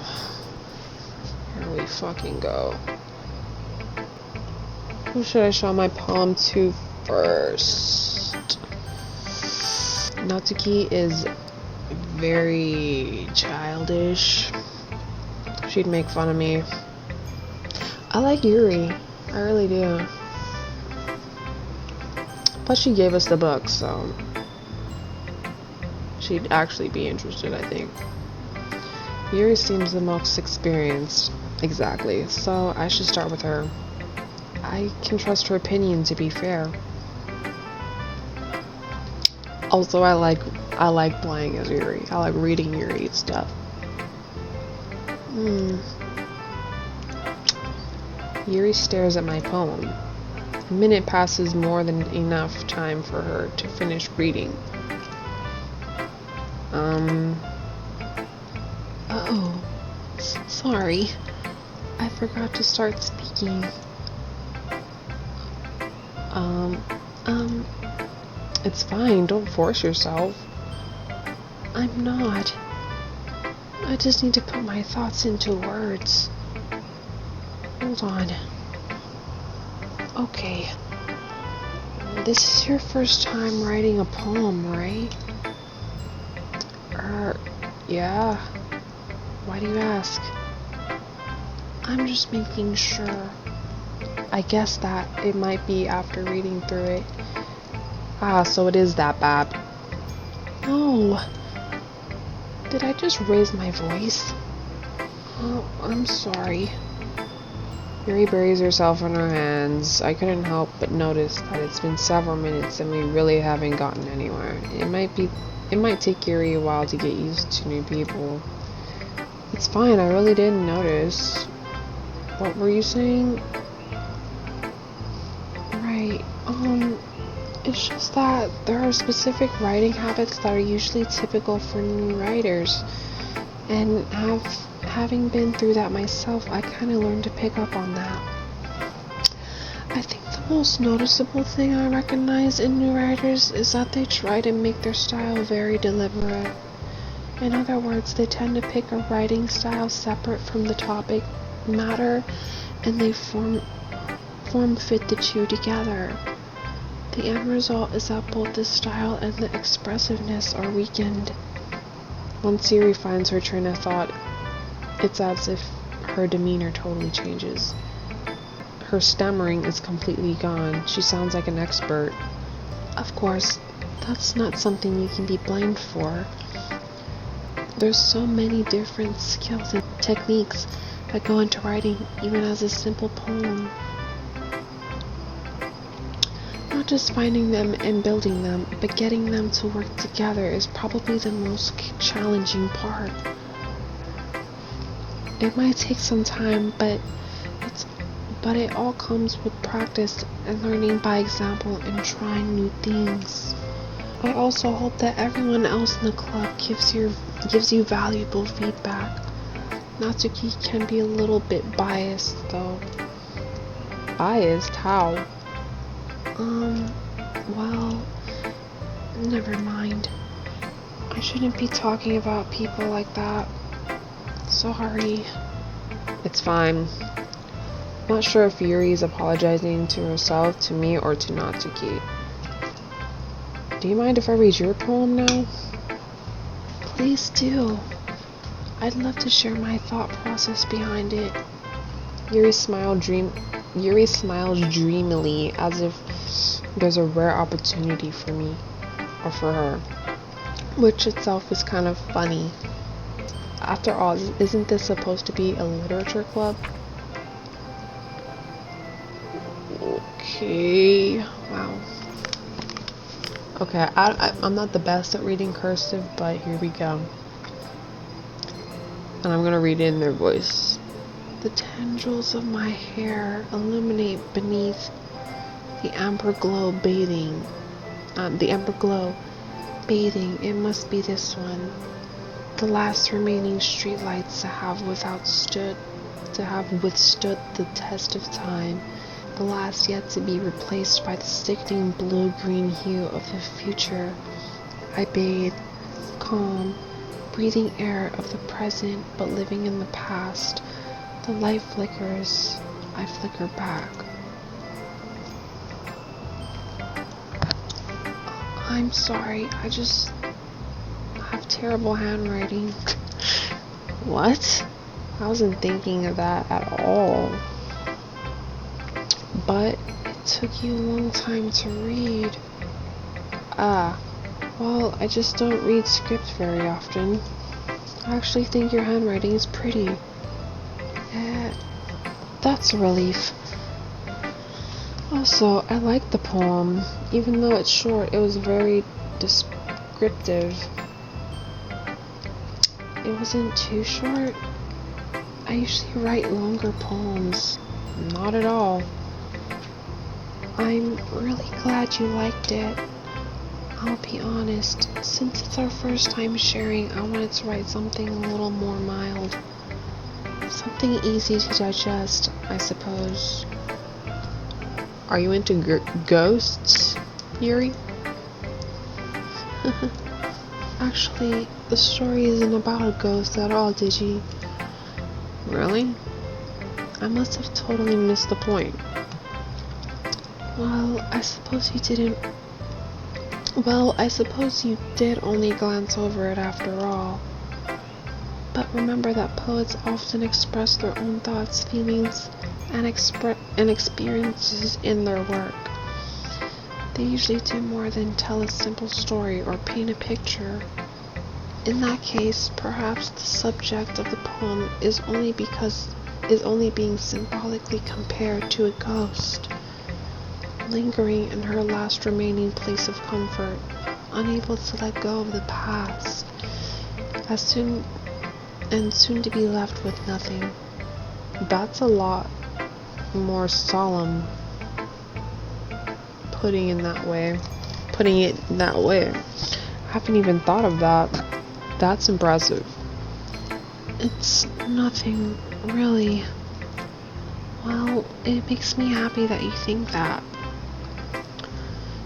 Here we fucking go. Who should I show my poem to first? Natsuki is very childish. She'd make fun of me. I like Yuri. I really do. Plus she gave us the book, so she'd actually be interested, I think. Yuri seems the most experienced. Exactly. So I should start with her. I can trust her opinion, to be fair. Also, I like playing as Yuri. I like reading Yuri's stuff. Yuri stares at my poem. A minute passes, more than enough time for her to finish reading. Uh-oh. Sorry. I forgot to start speaking. It's fine, don't force yourself. I'm not. I just need to put my thoughts into words. Hold on. Okay. This is your first time writing a poem, right? Yeah. Why do you ask? I'm just making sure. I guess that it might be after reading through it. Ah, so it is that bad. No. Did I just raise my voice? Oh, I'm sorry. Yuri buries herself in her hands. I couldn't help but notice that it's been several minutes and we really haven't gotten anywhere. It might take Yuri a while to get used to new people. It's fine, I really didn't notice. What were you saying? Right, it's just that there are specific writing habits that are usually typical for new writers. And having been through that myself, I kind of learned to pick up on that. I think the most noticeable thing I recognize in new writers is that they try to make their style very deliberate. In other words, they tend to pick a writing style separate from the topic matter, and they form fit the two together. The end result is that both the style and the expressiveness are weakened. Once Yuri finds her train of thought, it's as if her demeanor totally changes. Her stammering is completely gone. She sounds like an expert. Of course, that's not something you can be blamed for. There's so many different skills and techniques that go into writing even as a simple poem. Not just finding them and building them, but getting them to work together is probably the most challenging part. It might take some time, but it all comes with practice and learning by example and trying new things. I also hope that everyone else in the club gives you valuable feedback. Natsuki can be a little bit biased though. Biased? How? Well, never mind. I shouldn't be talking about people like that. Sorry. It's fine. Not sure if Yuri is apologizing to herself, to me, or to Natsuki. Do you mind if I read your poem now? Please do. I'd love to share my thought process behind it. Yuri smiles dreamily, as if there's a rare opportunity for me, or for her, which itself is kind of funny. After all, isn't this supposed to be a literature club? Okay, wow. Okay, I'm not the best at reading cursive, but here we go. And I'm gonna read it in their voice. The tendrils of my hair illuminate beneath the amber glow bathing. It must be this one. The last remaining streetlights to have withstood the test of time. The last yet to be replaced by the sickening blue-green hue of the future. I bathe, calm, breathing air of the present, but living in the past. The light flickers, I flicker back. I'm sorry, I just have terrible handwriting. What? I wasn't thinking of that at all. But it took you a long time to read. Well, I just don't read scripts very often. I actually think your handwriting is pretty. That's a relief. Also, I like the poem. Even though it's short, it was very descriptive. It wasn't too short. I usually write longer poems. Not at all. I'm really glad you liked it. I'll be honest, since it's our first time sharing, I wanted to write something a little more mild. Something easy to digest, I suppose. Are you into ghosts, Yuri? Actually, the story isn't about a ghost at all, Digi. Really? I must have totally missed the point. Well, I suppose you did only glance over it after all. But remember that poets often express their own thoughts, feelings, and experiences in their work. They usually do more than tell a simple story or paint a picture. In that case, perhaps the subject of the poem is only being symbolically compared to a ghost, lingering in her last remaining place of comfort, unable to let go of the past, soon to be left with nothing. That's a lot more solemn, putting it that way. I haven't even thought of that. That's impressive. It's nothing, really. Well, it makes me happy that you think that.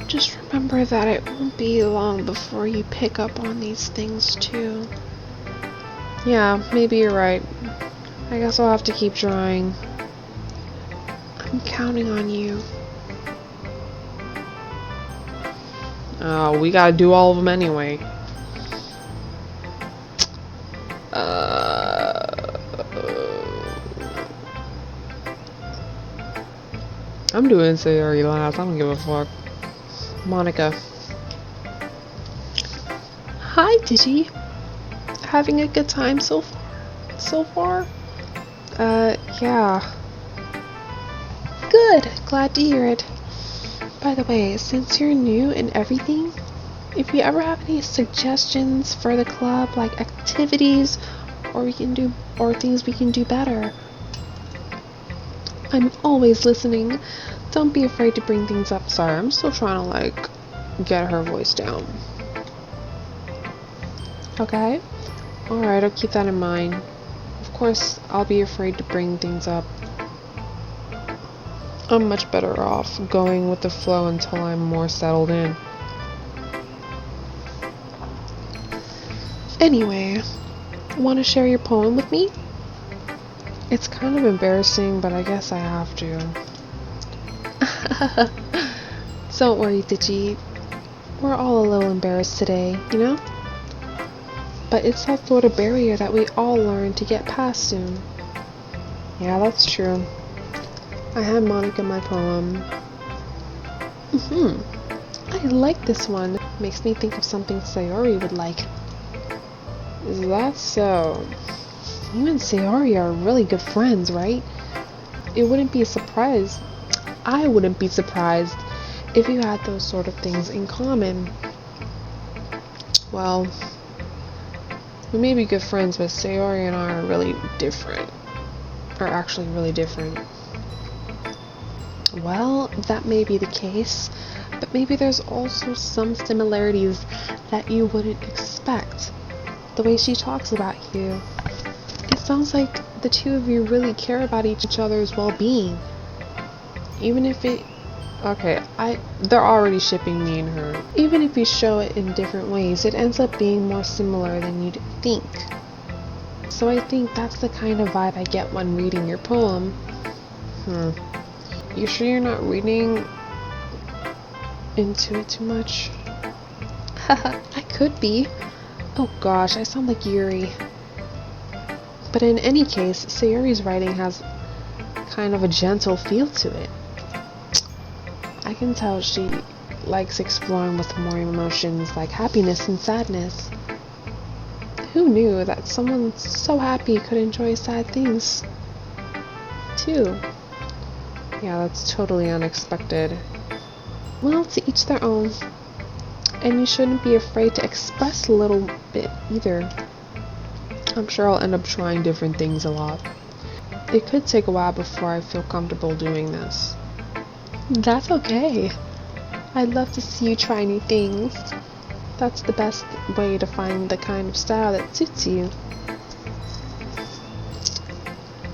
Just remember that it won't be long before you pick up on these things too. Yeah, maybe you're right. I guess I'll have to keep trying. I'm counting on you. We gotta do all of them anyway. I'm doing Sayori last. I don't give a fuck. Monica. Hi, Digi. Having a good time so far? Yeah. Good. Glad to hear it. By the way, since you're new and everything, if you ever have any suggestions for the club, like activities or things we can do better, I'm always listening. Don't be afraid to bring things up. Sorry, I'm still trying to like get her voice down. Okay? Alright, I'll keep that in mind. Of course, I'll be afraid to bring things up. I'm much better off going with the flow until I'm more settled in. Anyway, want to share your poem with me? It's kind of embarrassing, but I guess I have to. Don't worry, Di6idoll. We're all a little embarrassed today, you know? But it's that sort of barrier that we all learn to get past soon. Yeah, that's true. I had Monica my poem. I like this one. Makes me think of something Sayori would like. Is that so? You and Sayori are really good friends, right? It wouldn't be a surprise. I wouldn't be surprised if you had those sort of things in common. Well, we may be good friends, but Sayori and I are really different. Are actually really different. Well, that may be the case, but maybe there's also some similarities that you wouldn't expect. The way she talks about you, it sounds like the two of you really care about each other's well-being. Even if it... Okay, they're already shipping me and her. Even if you show it in different ways, it ends up being more similar than you'd think. So I think that's the kind of vibe I get when reading your poem. You sure you're not reading into it too much? Haha, I could be. Oh gosh, I sound like Yuri. But in any case, Sayori's writing has kind of a gentle feel to it. I can tell she likes exploring with more emotions like happiness and sadness. Who knew that someone so happy could enjoy sad things too? Yeah, that's totally unexpected. Well, to each their own. And you shouldn't be afraid to express a little bit either. I'm sure I'll end up trying different things a lot. It could take a while before I feel comfortable doing this. That's okay. I'd love to see you try new things. That's the best way to find the kind of style that suits you.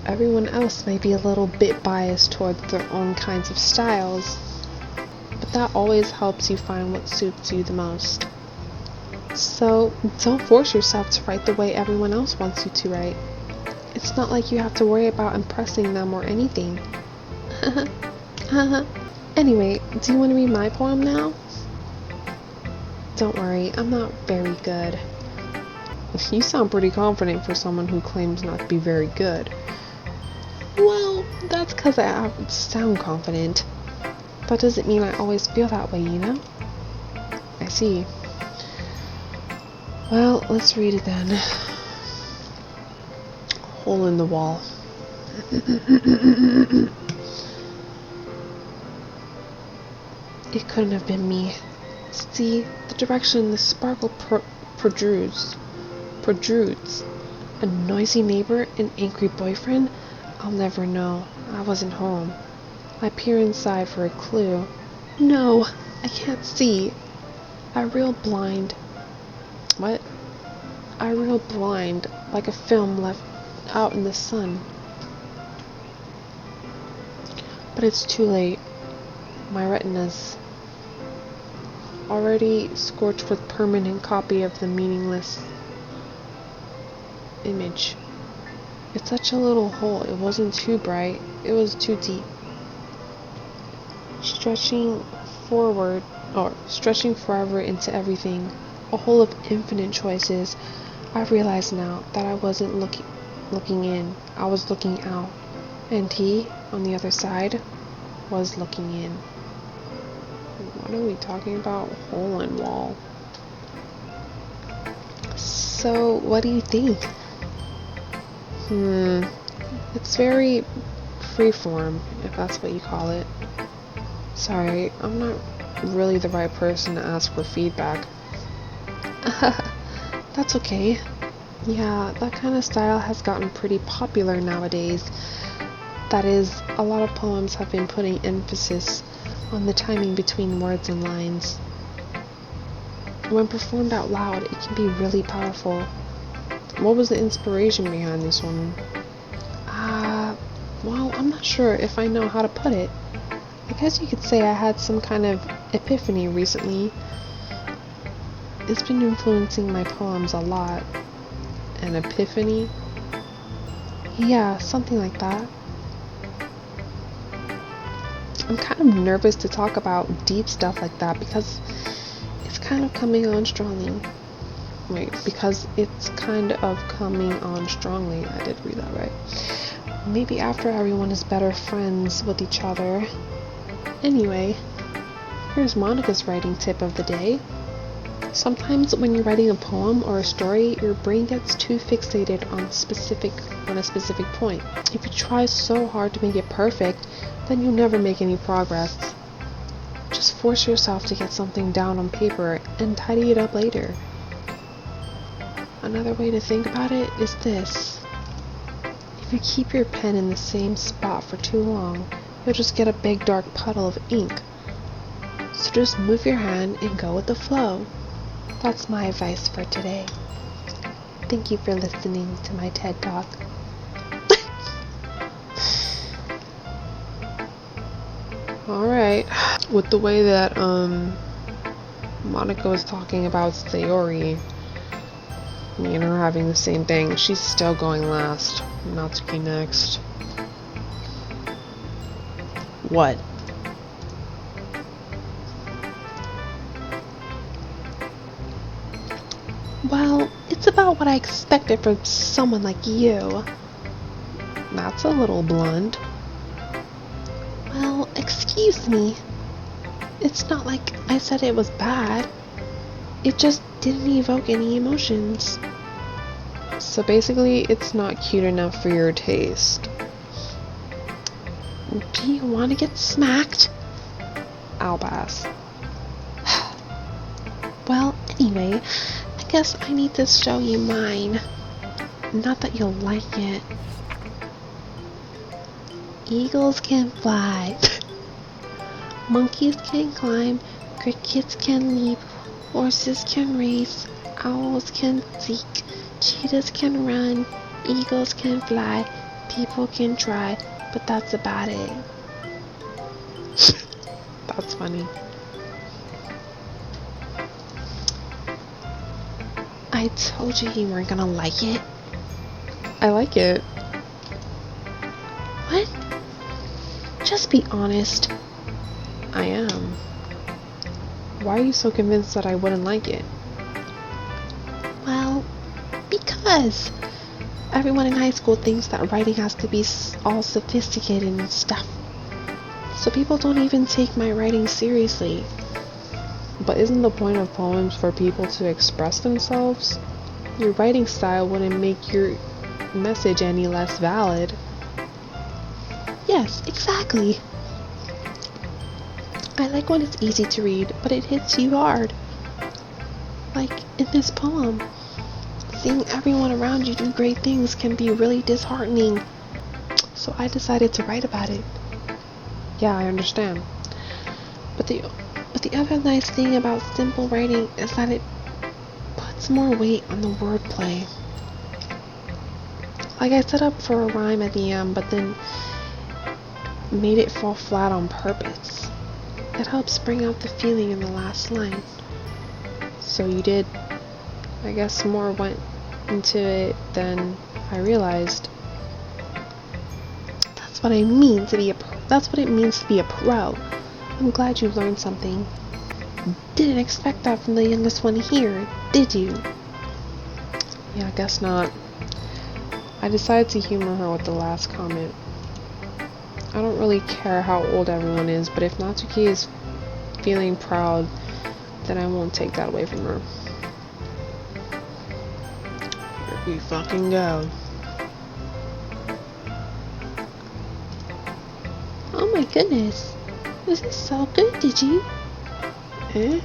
Everyone else may be a little bit biased towards their own kinds of styles, but that always helps you find what suits you the most. So don't force yourself to write the way everyone else wants you to write. It's not like you have to worry about impressing them or anything. Anyway, do you want to read my poem now? Don't worry, I'm not very good. You sound pretty confident for someone who claims not to be very good. Well, that's because I sound confident. That doesn't mean I always feel that way, you know? I see. Well, let's read it then. Hole in the wall. It couldn't have been me. See, the direction the sparkle protrudes. A noisy neighbor, an angry boyfriend? I'll never know. I wasn't home. I peer inside for a clue. No, I can't see. I reel blind. What? I reel blind, like a film left out in the sun. But it's too late. My retina's already scorched with permanent copy of the meaningless image. It's such a little hole. It wasn't too bright. It was too deep. Stretching forever into everything. A hole of infinite choices. I realize now that I wasn't looking in. I was looking out. And he, on the other side, was looking in. What are we talking about? Hole in wall. So, what do you think? It's very freeform, if that's what you call it. Sorry, I'm not really the right person to ask for feedback. That's okay. Yeah, that kind of style has gotten pretty popular nowadays. That is, a lot of poems have been putting emphasis on the timing between words and lines. When performed out loud, it can be really powerful. What was the inspiration behind this one? Well, I'm not sure if I know how to put it. I guess you could say I had some kind of epiphany recently. It's been influencing my poems a lot. An epiphany? Yeah, something like that. I'm kind of nervous to talk about deep stuff like that because it's kind of coming on strongly. Because it's kind of coming on strongly. I did read that right. Maybe after everyone is better friends with each other. Anyway, here's Monica's writing tip of the day. Sometimes when you're writing a poem or a story, your brain gets too fixated on a specific point. If you try so hard to make it perfect, then you'll never make any progress. Just force yourself to get something down on paper and tidy it up later. Another way to think about it is this. If you keep your pen in the same spot for too long, you'll just get a big dark puddle of ink. So just move your hand and go with the flow. That's my advice for today. Thank you for listening to my TED Talk. Alright, with the way that Monica was talking about Sayori, me and her having the same thing, she's still going last. Natsuki next. What? Well, it's about what I expected from someone like you. That's a little blunt. Well, excuse me. It's not like I said it was bad. It just didn't evoke any emotions. So basically, it's not cute enough for your taste. Do you want to get smacked? Albass. Well, anyway, I guess I need to show you mine. Not that you'll like it. Eagles can fly. Monkeys can climb. Crickets can leap. Horses can race. Owls can seek. Cheetahs can run. Eagles can fly. People can try. But that's about it. That's funny. I told you weren't gonna like it. I like it. What? Just be honest. I am. Why are you so convinced that I wouldn't like it? Well, because everyone in high school thinks that writing has to be all sophisticated and stuff. So people don't even take my writing seriously. But isn't the point of poems for people to express themselves? Your writing style wouldn't make your message any less valid. Yes, exactly. I like when it's easy to read, but it hits you hard. Like in this poem. Seeing everyone around you do great things can be really disheartening. So I decided to write about it. Yeah, I understand. But the other nice thing about simple writing is that it puts more weight on the wordplay. Like I set up for a rhyme at the end, but then made it fall flat on purpose. It helps bring out the feeling in the last line. So you did, I guess, more went into it than I realized. That's what I mean to be that's what it means to be a pro. I'm glad you learned something. Didn't expect that from the youngest one here, did you? Yeah, I guess not. I decided to humor her with the last comment. I don't really care how old everyone is, but if Natsuki is feeling proud, then I won't take that away from her. Here we fucking go. Oh my goodness. This is so good, Digi. Eh?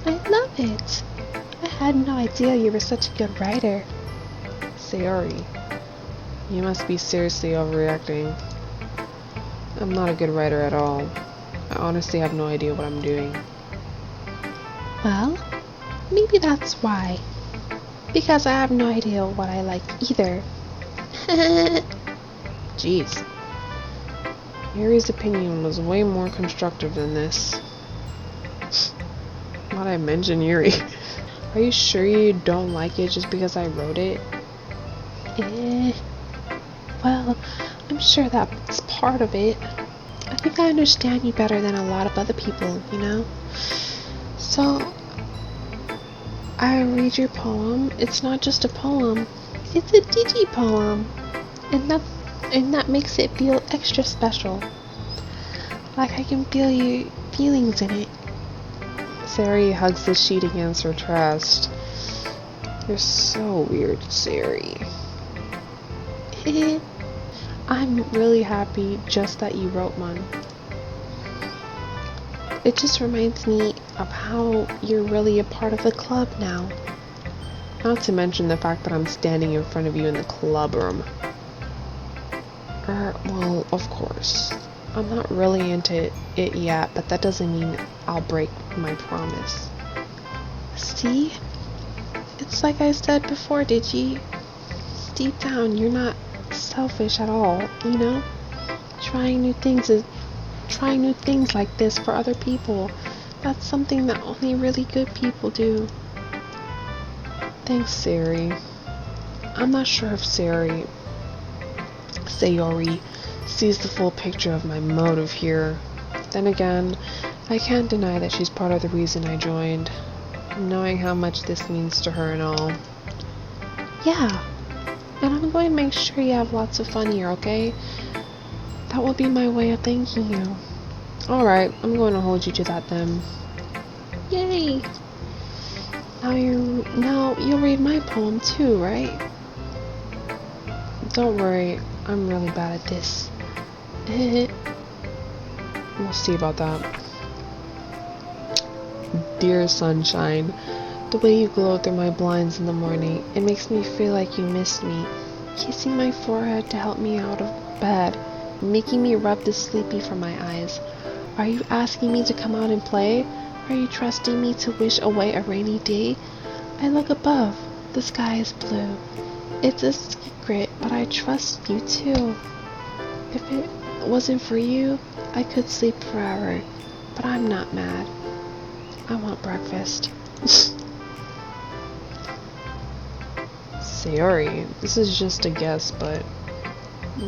I love it. I had no idea you were such a good writer. Sayori, you must be seriously overreacting. I'm not a good writer at all. I honestly have no idea what I'm doing. Well, maybe that's why. Because I have no idea what I like either. Jeez. Yuri's opinion was way more constructive than this. Why'd I mention Yuri? Are you sure you don't like it just because I wrote it? Well, I'm sure that's part of it. I think I understand you better than a lot of other people, you know? So, I read your poem. It's not just a poem. It's a digi poem. And that makes it feel extra special. Like I can feel your feelings in it. Sayori hugs the sheet against her chest. You're so weird, Sayori. I'm really happy just that you wrote one. It just reminds me of how you're really a part of the club now. Not to mention the fact that I'm standing in front of you in the club room. Well, of course. I'm not really into it yet, but that doesn't mean I'll break my promise. See? It's like I said before, Digi. Deep down, you're not selfish at all, you know? Trying new things like this for other people. That's something that only really good people do. Thanks, Sayori. I'm not sure if Sayori sees the full picture of my motive here. Then again, I can't deny that she's part of the reason I joined, knowing how much this means to her and all. Yeah, and I'm going to make sure you have lots of fun here, okay? That will be my way of thanking you. Alright, I'm going to hold you to that then. Yay! Now you'll read my poem too, right? Don't worry, I'm really bad at this. We'll see about that. Dear sunshine, the way you glow through my blinds in the morning, it makes me feel like you missed me. Kissing my forehead to help me out of bed, making me rub the sleepy from my eyes. Are you asking me to come out and play? Are you trusting me to wish away a rainy day? I look above. The sky is blue. It's a secret, but I trust you too. If it wasn't for you, I could sleep forever. But I'm not mad. I want breakfast. Sayori, this is just a guess, but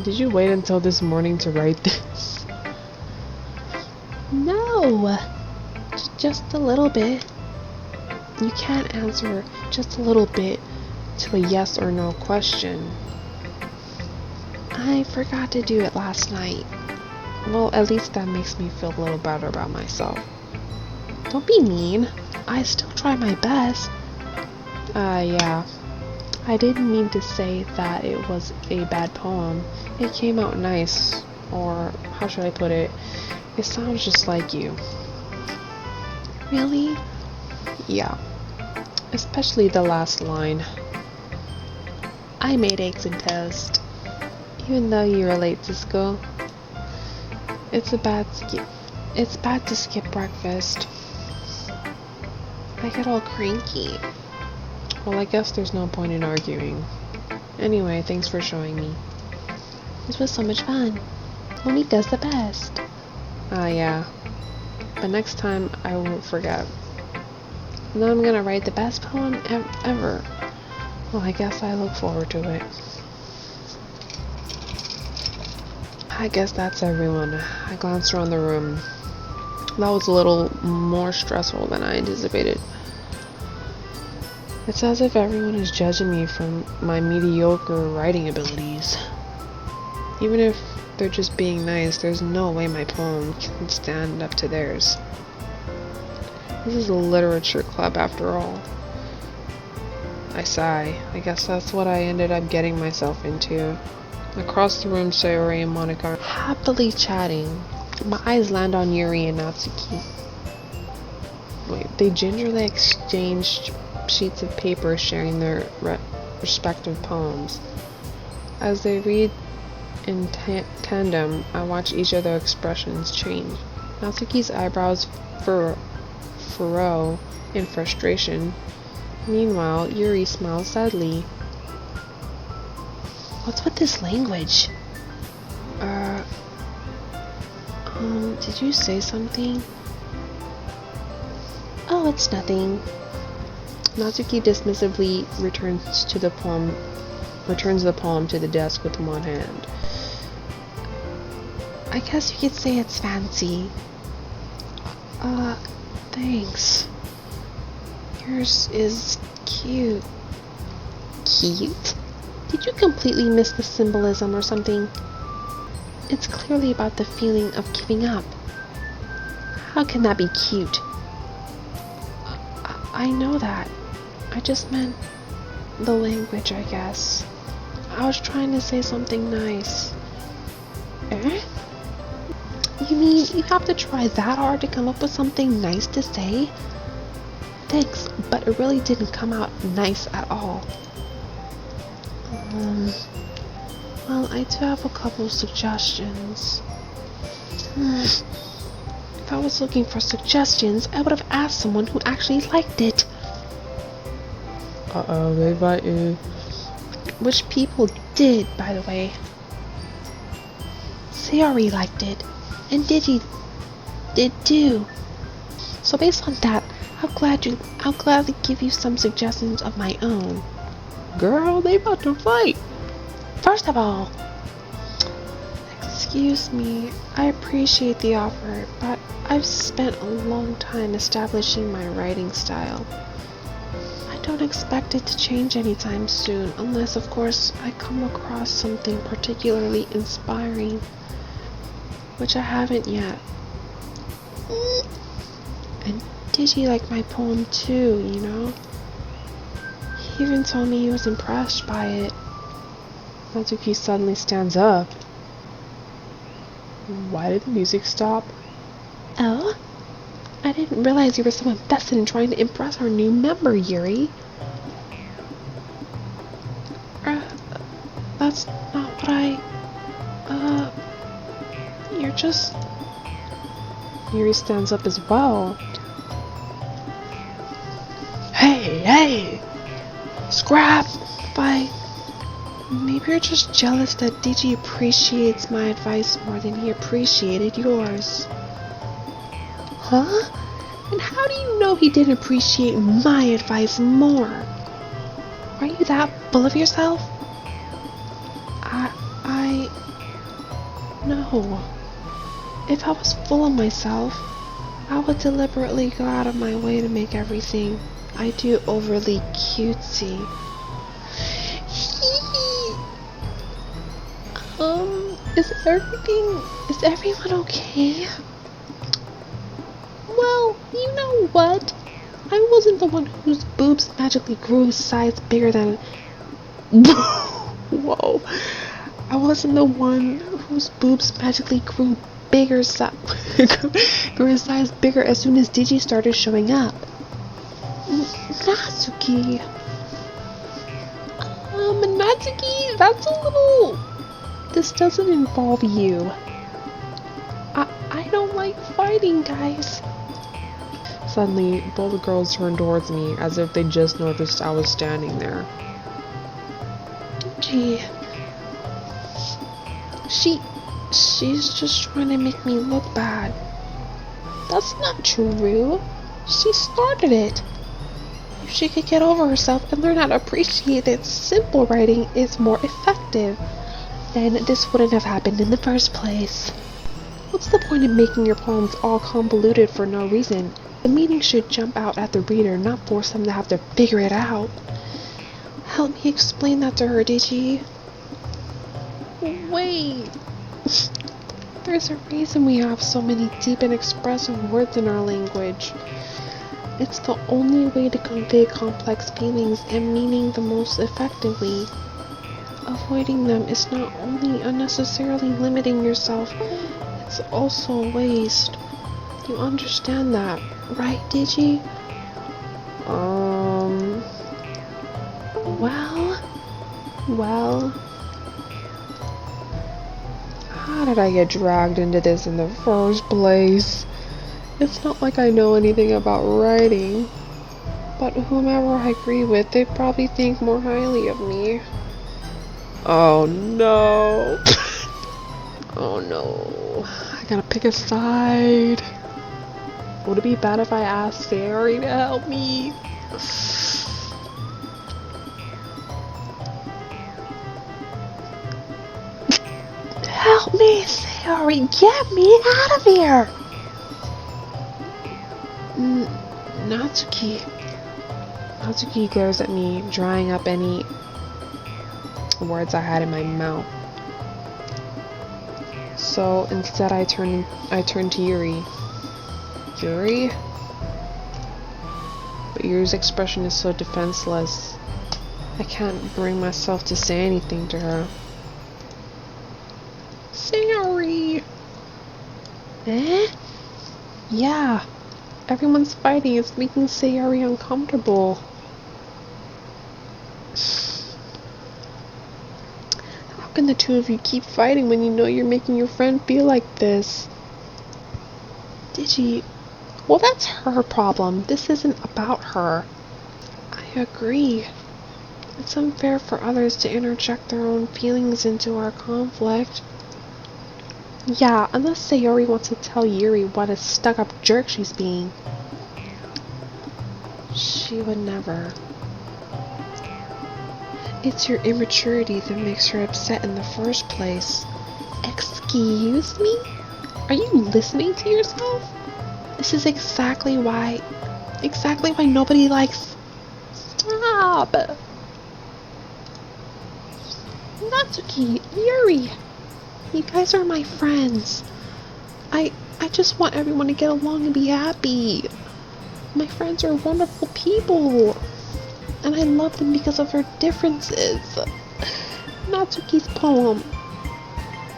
did you wait until this morning to write this? No! Just a little bit. You can't answer just a little bit to a yes or no question. I forgot to do it last night. Well, at least that makes me feel a little better about myself. Don't be mean. I still try my best. Yeah. I didn't mean to say that it was a bad poem. It came out nice. Or, how should I put it? It sounds just like you. Really? Yeah. Especially the last line. I made eggs and toast. Even though you were late to school. It's bad to skip breakfast. I get all cranky. Well, I guess there's no point in arguing. Anyway, thanks for showing me. This was so much fun. Moni does the best. Yeah. But next time, I won't forget. And then I'm gonna write the best poem ever. Well, I guess I look forward to it. I guess that's everyone. I glanced around the room. That was a little more stressful than I anticipated. It's as if everyone is judging me from my mediocre writing abilities. Even if they're just being nice, there's no way my poem can stand up to theirs. This is a literature club after all. I sigh. I guess that's what I ended up getting myself into. Across the room, Sayori and Monica are happily chatting. My eyes land on Yuri and Natsuki. Wait, they gingerly exchanged sheets of paper, sharing their respective poems. As they read in tandem, I watch each of their expressions change. Natsuki's eyebrows furrow in frustration. Meanwhile, Yuri smiles sadly. What's with this language? Did you say something? Oh, it's nothing. Natsuki dismissively returns the poem to the desk with one hand. I guess you could say it's fancy. Thanks. Yours is cute. Cute? Did you completely miss the symbolism or something? It's clearly about the feeling of giving up. How can that be cute? I know that. I just meant the language, I guess. I was trying to say something nice. Eh? You mean you have to try that hard to come up with something nice to say? Thanks, but it really didn't come out nice at all. Well, I do have a couple suggestions. If I was looking for suggestions, I would have asked someone who actually liked it. Uh-oh, they bite you. Which people did, by the way. Sayori liked it, and Digi did too. So based on that, I'll gladly give you some suggestions of my own. Girl, they about to fight. First of all, excuse me, I appreciate the offer, but I've spent a long time establishing my writing style. I don't expect it to change anytime soon, unless of course I come across something particularly inspiring, which I haven't yet. And Digi liked my poem too, you know? He even told me he was impressed by it. Natsuki suddenly stands up. Why did the music stop? Oh? I didn't realize you were so invested in trying to impress our new member, Yuri. That's not what you're just... Yuri stands up as well. Hey! Scrap! Maybe you're just jealous that Digi appreciates my advice more than he appreciated yours. Huh? And how do you know he didn't appreciate my advice more? Are you that full of yourself? No. If I was full of myself, I would deliberately go out of my way to make everything I do overly cutesy. Is everyone okay? Well, you know what? I wasn't the one whose boobs magically grew a size bigger than... Whoa. I wasn't the one whose boobs magically grew grew a size bigger as soon as Digi started showing up. Natsuki. Natsuki, that's a little... This doesn't involve you. I don't like fighting, guys. Suddenly, both girls turned towards me as if they just noticed I was standing there. Gee. She's just trying to make me look bad. That's not true. She started it. If she could get over herself and learn how to appreciate that simple writing is more effective, then this wouldn't have happened in the first place. What's the point in making your poems all convoluted for no reason? The meaning should jump out at the reader, not force them to have to figure it out. Help me explain that to her, Digi. Wait. There's a reason we have so many deep and expressive words in our language. It's the only way to convey complex feelings and meaning the most effectively. Avoiding them is not only unnecessarily limiting yourself, It's also a waste. You understand that, right, Digi? Well, how did I get dragged into this in the first place? It's not like I know anything about writing, but whomever I agree with, they probably think more highly of me. Oh no. Oh no. I gotta pick a side. Would it be bad if I asked Sayori to help me? Help me, Sayori! Get me out of here! Natsuki. Natsuki glares at me, drying up any words I had in my mouth. So instead I turn to Yuri. Yuri? But Yuri's expression is so defenseless. I can't bring myself to say anything to her. Sayori! Eh? Yeah. Everyone's fighting. It's making Sayori uncomfortable. How can the two of you keep fighting when you know you're making your friend feel like this? Digi. Well, that's her problem. This isn't about her. I agree. It's unfair for others to interject their own feelings into our conflict. Yeah, unless Sayori wants to tell Yuri what a stuck-up jerk she's being. She would never. It's your immaturity that makes her upset in the first place. Excuse me? Are you listening to yourself? This is exactly why nobody likes... Stop! Natsuki, Yuri, you guys are my friends. I just want everyone to get along and be happy. My friends are wonderful people. And I love them because of their differences. Natsuki's poem.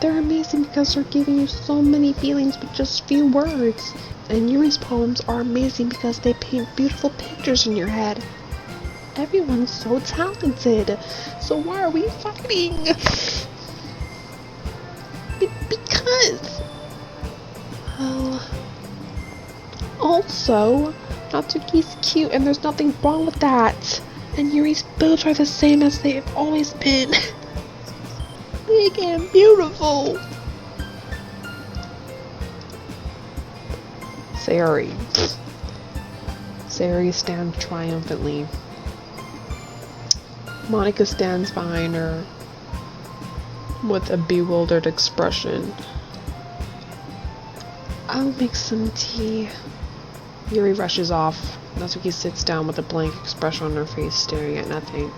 They're amazing because they're giving you so many feelings with just few words. And Yuri's poems are amazing because they paint beautiful pictures in your head. Everyone's so talented. So why are we fighting? Because... Well... Also, Natsuki's cute and there's nothing wrong with that. And Yuri's boobs are the same as they've always been. Big and beautiful. Sayori. Sayori stands triumphantly. Monika stands behind her with a bewildered expression. I'll make some tea. Yuri rushes off. Natsuki sits down with a blank expression on her face, staring at nothing.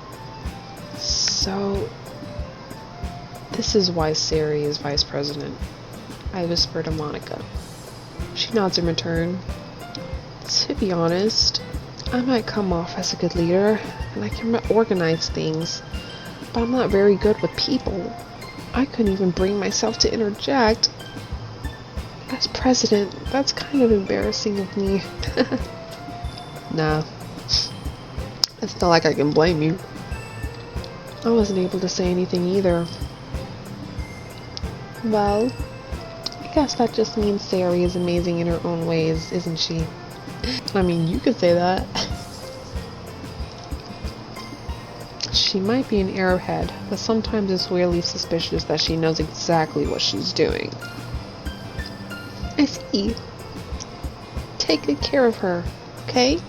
So, this is why Sayori is vice president. I whisper to Monika. She nods in return. To be honest, I might come off as a good leader, and I can organize things, but I'm not very good with people. I couldn't even bring myself to interject. As president, that's kind of embarrassing of me. Nah. It's not like I can blame you. I wasn't able to say anything either. Well, I guess that just means Sayori is amazing in her own ways, isn't she? I mean, you could say that. She might be an airhead, but sometimes it's weirdly suspicious that she knows exactly what she's doing. I see. Take good care of her, okay?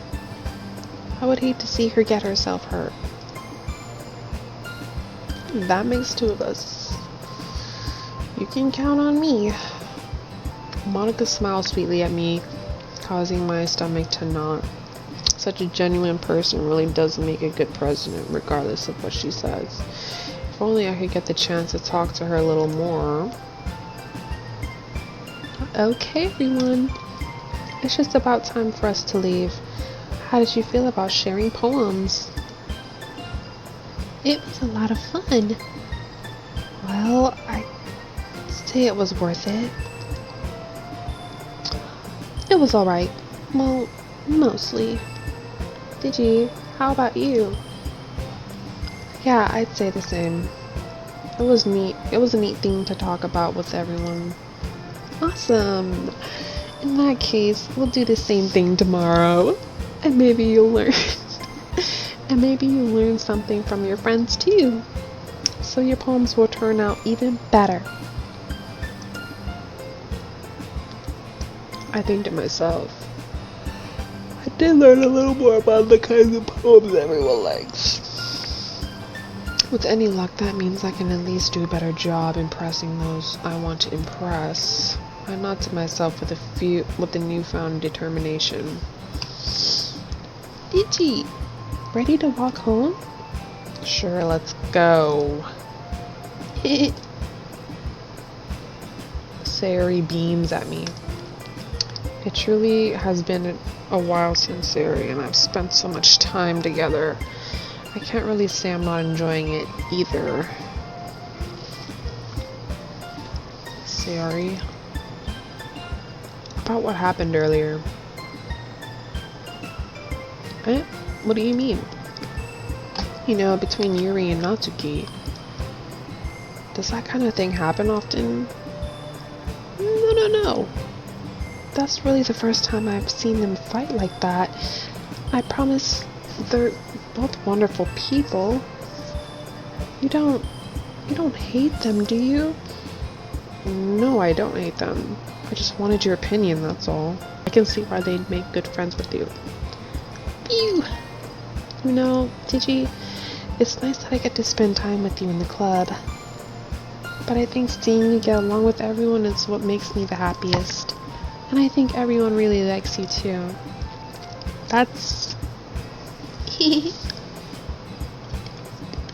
I would hate to see her get herself hurt. That makes two of us. You can count on me. Monika smiles sweetly at me, causing my stomach to knot. Such a genuine person really does make a good president, regardless of what she says. If only I could get the chance to talk to her a little more. Okay, everyone. It's just about time for us to leave. How did you feel about sharing poems? It was a lot of fun. Well, I'd say it was worth it. It was alright. Well, mostly. Digi, how about you? Yeah, I'd say the same. It was neat. It was a neat thing to talk about with everyone. Awesome. In that case, we'll do the same thing tomorrow. And maybe you'll learn. And maybe you'll learn something from your friends too. So your poems will turn out even better. I think to myself, I did learn a little more about the kinds of poems everyone likes. With any luck, that means I can at least do a better job impressing those I want to impress. I nod to myself with a newfound determination. Digi, ready to walk home? Sure, let's go. Sayori beams at me. It truly has been a while since Sayori and I've spent so much time together. I can't really say I'm not enjoying it either. Sayori, about what happened earlier. What do you mean? You know, between Yuri and Natsuki. Does that kind of thing happen often? No. That's really the first time I've seen them fight like that. I promise they're both wonderful people. You don't hate them, do you? No, I don't hate them. I just wanted your opinion, that's all. I can see why they'd make good friends with you. Phew! You know, Digi, it's nice that I get to spend time with you in the club. But I think seeing you get along with everyone is what makes me the happiest. And I think everyone really likes you too. That's...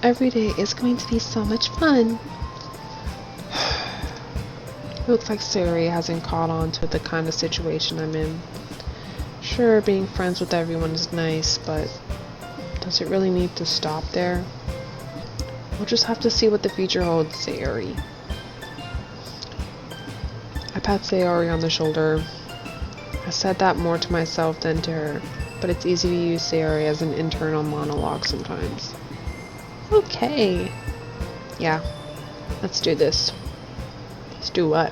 Every day is going to be so much fun. It looks like Sayori hasn't caught on to the kind of situation I'm in. Sure, being friends with everyone is nice, but does it really need to stop there? We'll just have to see what the future holds, Sayori. I pat Sayori on the shoulder. I said that more to myself than to her, but it's easy to use Sayori as an internal monologue sometimes. Okay. Yeah, let's do this. Let's do what?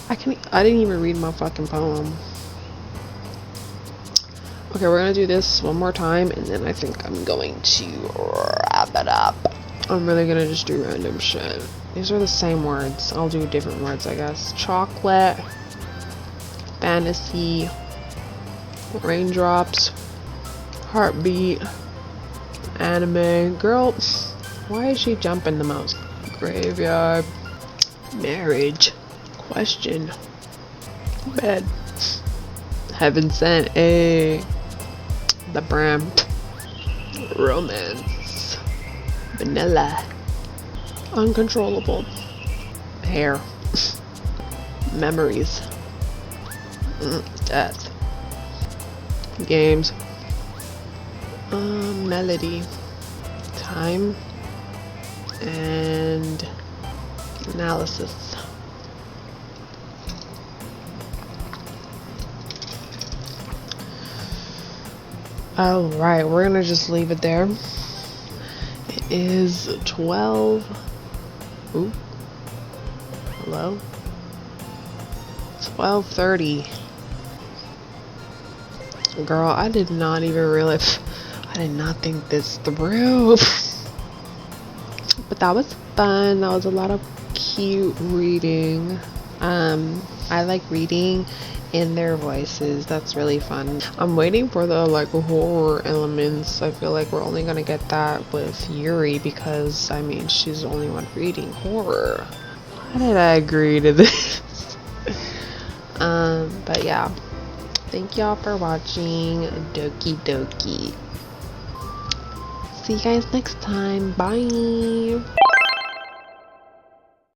I didn't even read my fucking poem. Okay, we're gonna do this one more time, and then I think I'm going to wrap it up. I'm really gonna just do random shit. These are the same words. I'll do different words, I guess. Chocolate, fantasy, raindrops, heartbeat, anime. Girl, why is she jumping the most? Graveyard, marriage, question, bed, heaven sent, the bram, romance, vanilla, uncontrollable, hair, memories, death, games, melody, time, and analysis. Alright, we're gonna just leave it there. It is 12. Ooh. Hello? 12:30. Girl, I did not even realize. I did not think this through. But that was fun. That was a lot of cute reading. I like reading in their voices. That's really fun. I'm waiting for the like horror elements. I feel like we're only gonna get that with Yuri because I mean she's the only one reading horror. Why did I agree to this? But yeah, thank y'all for watching DokiDoki. See you guys next time. Bye.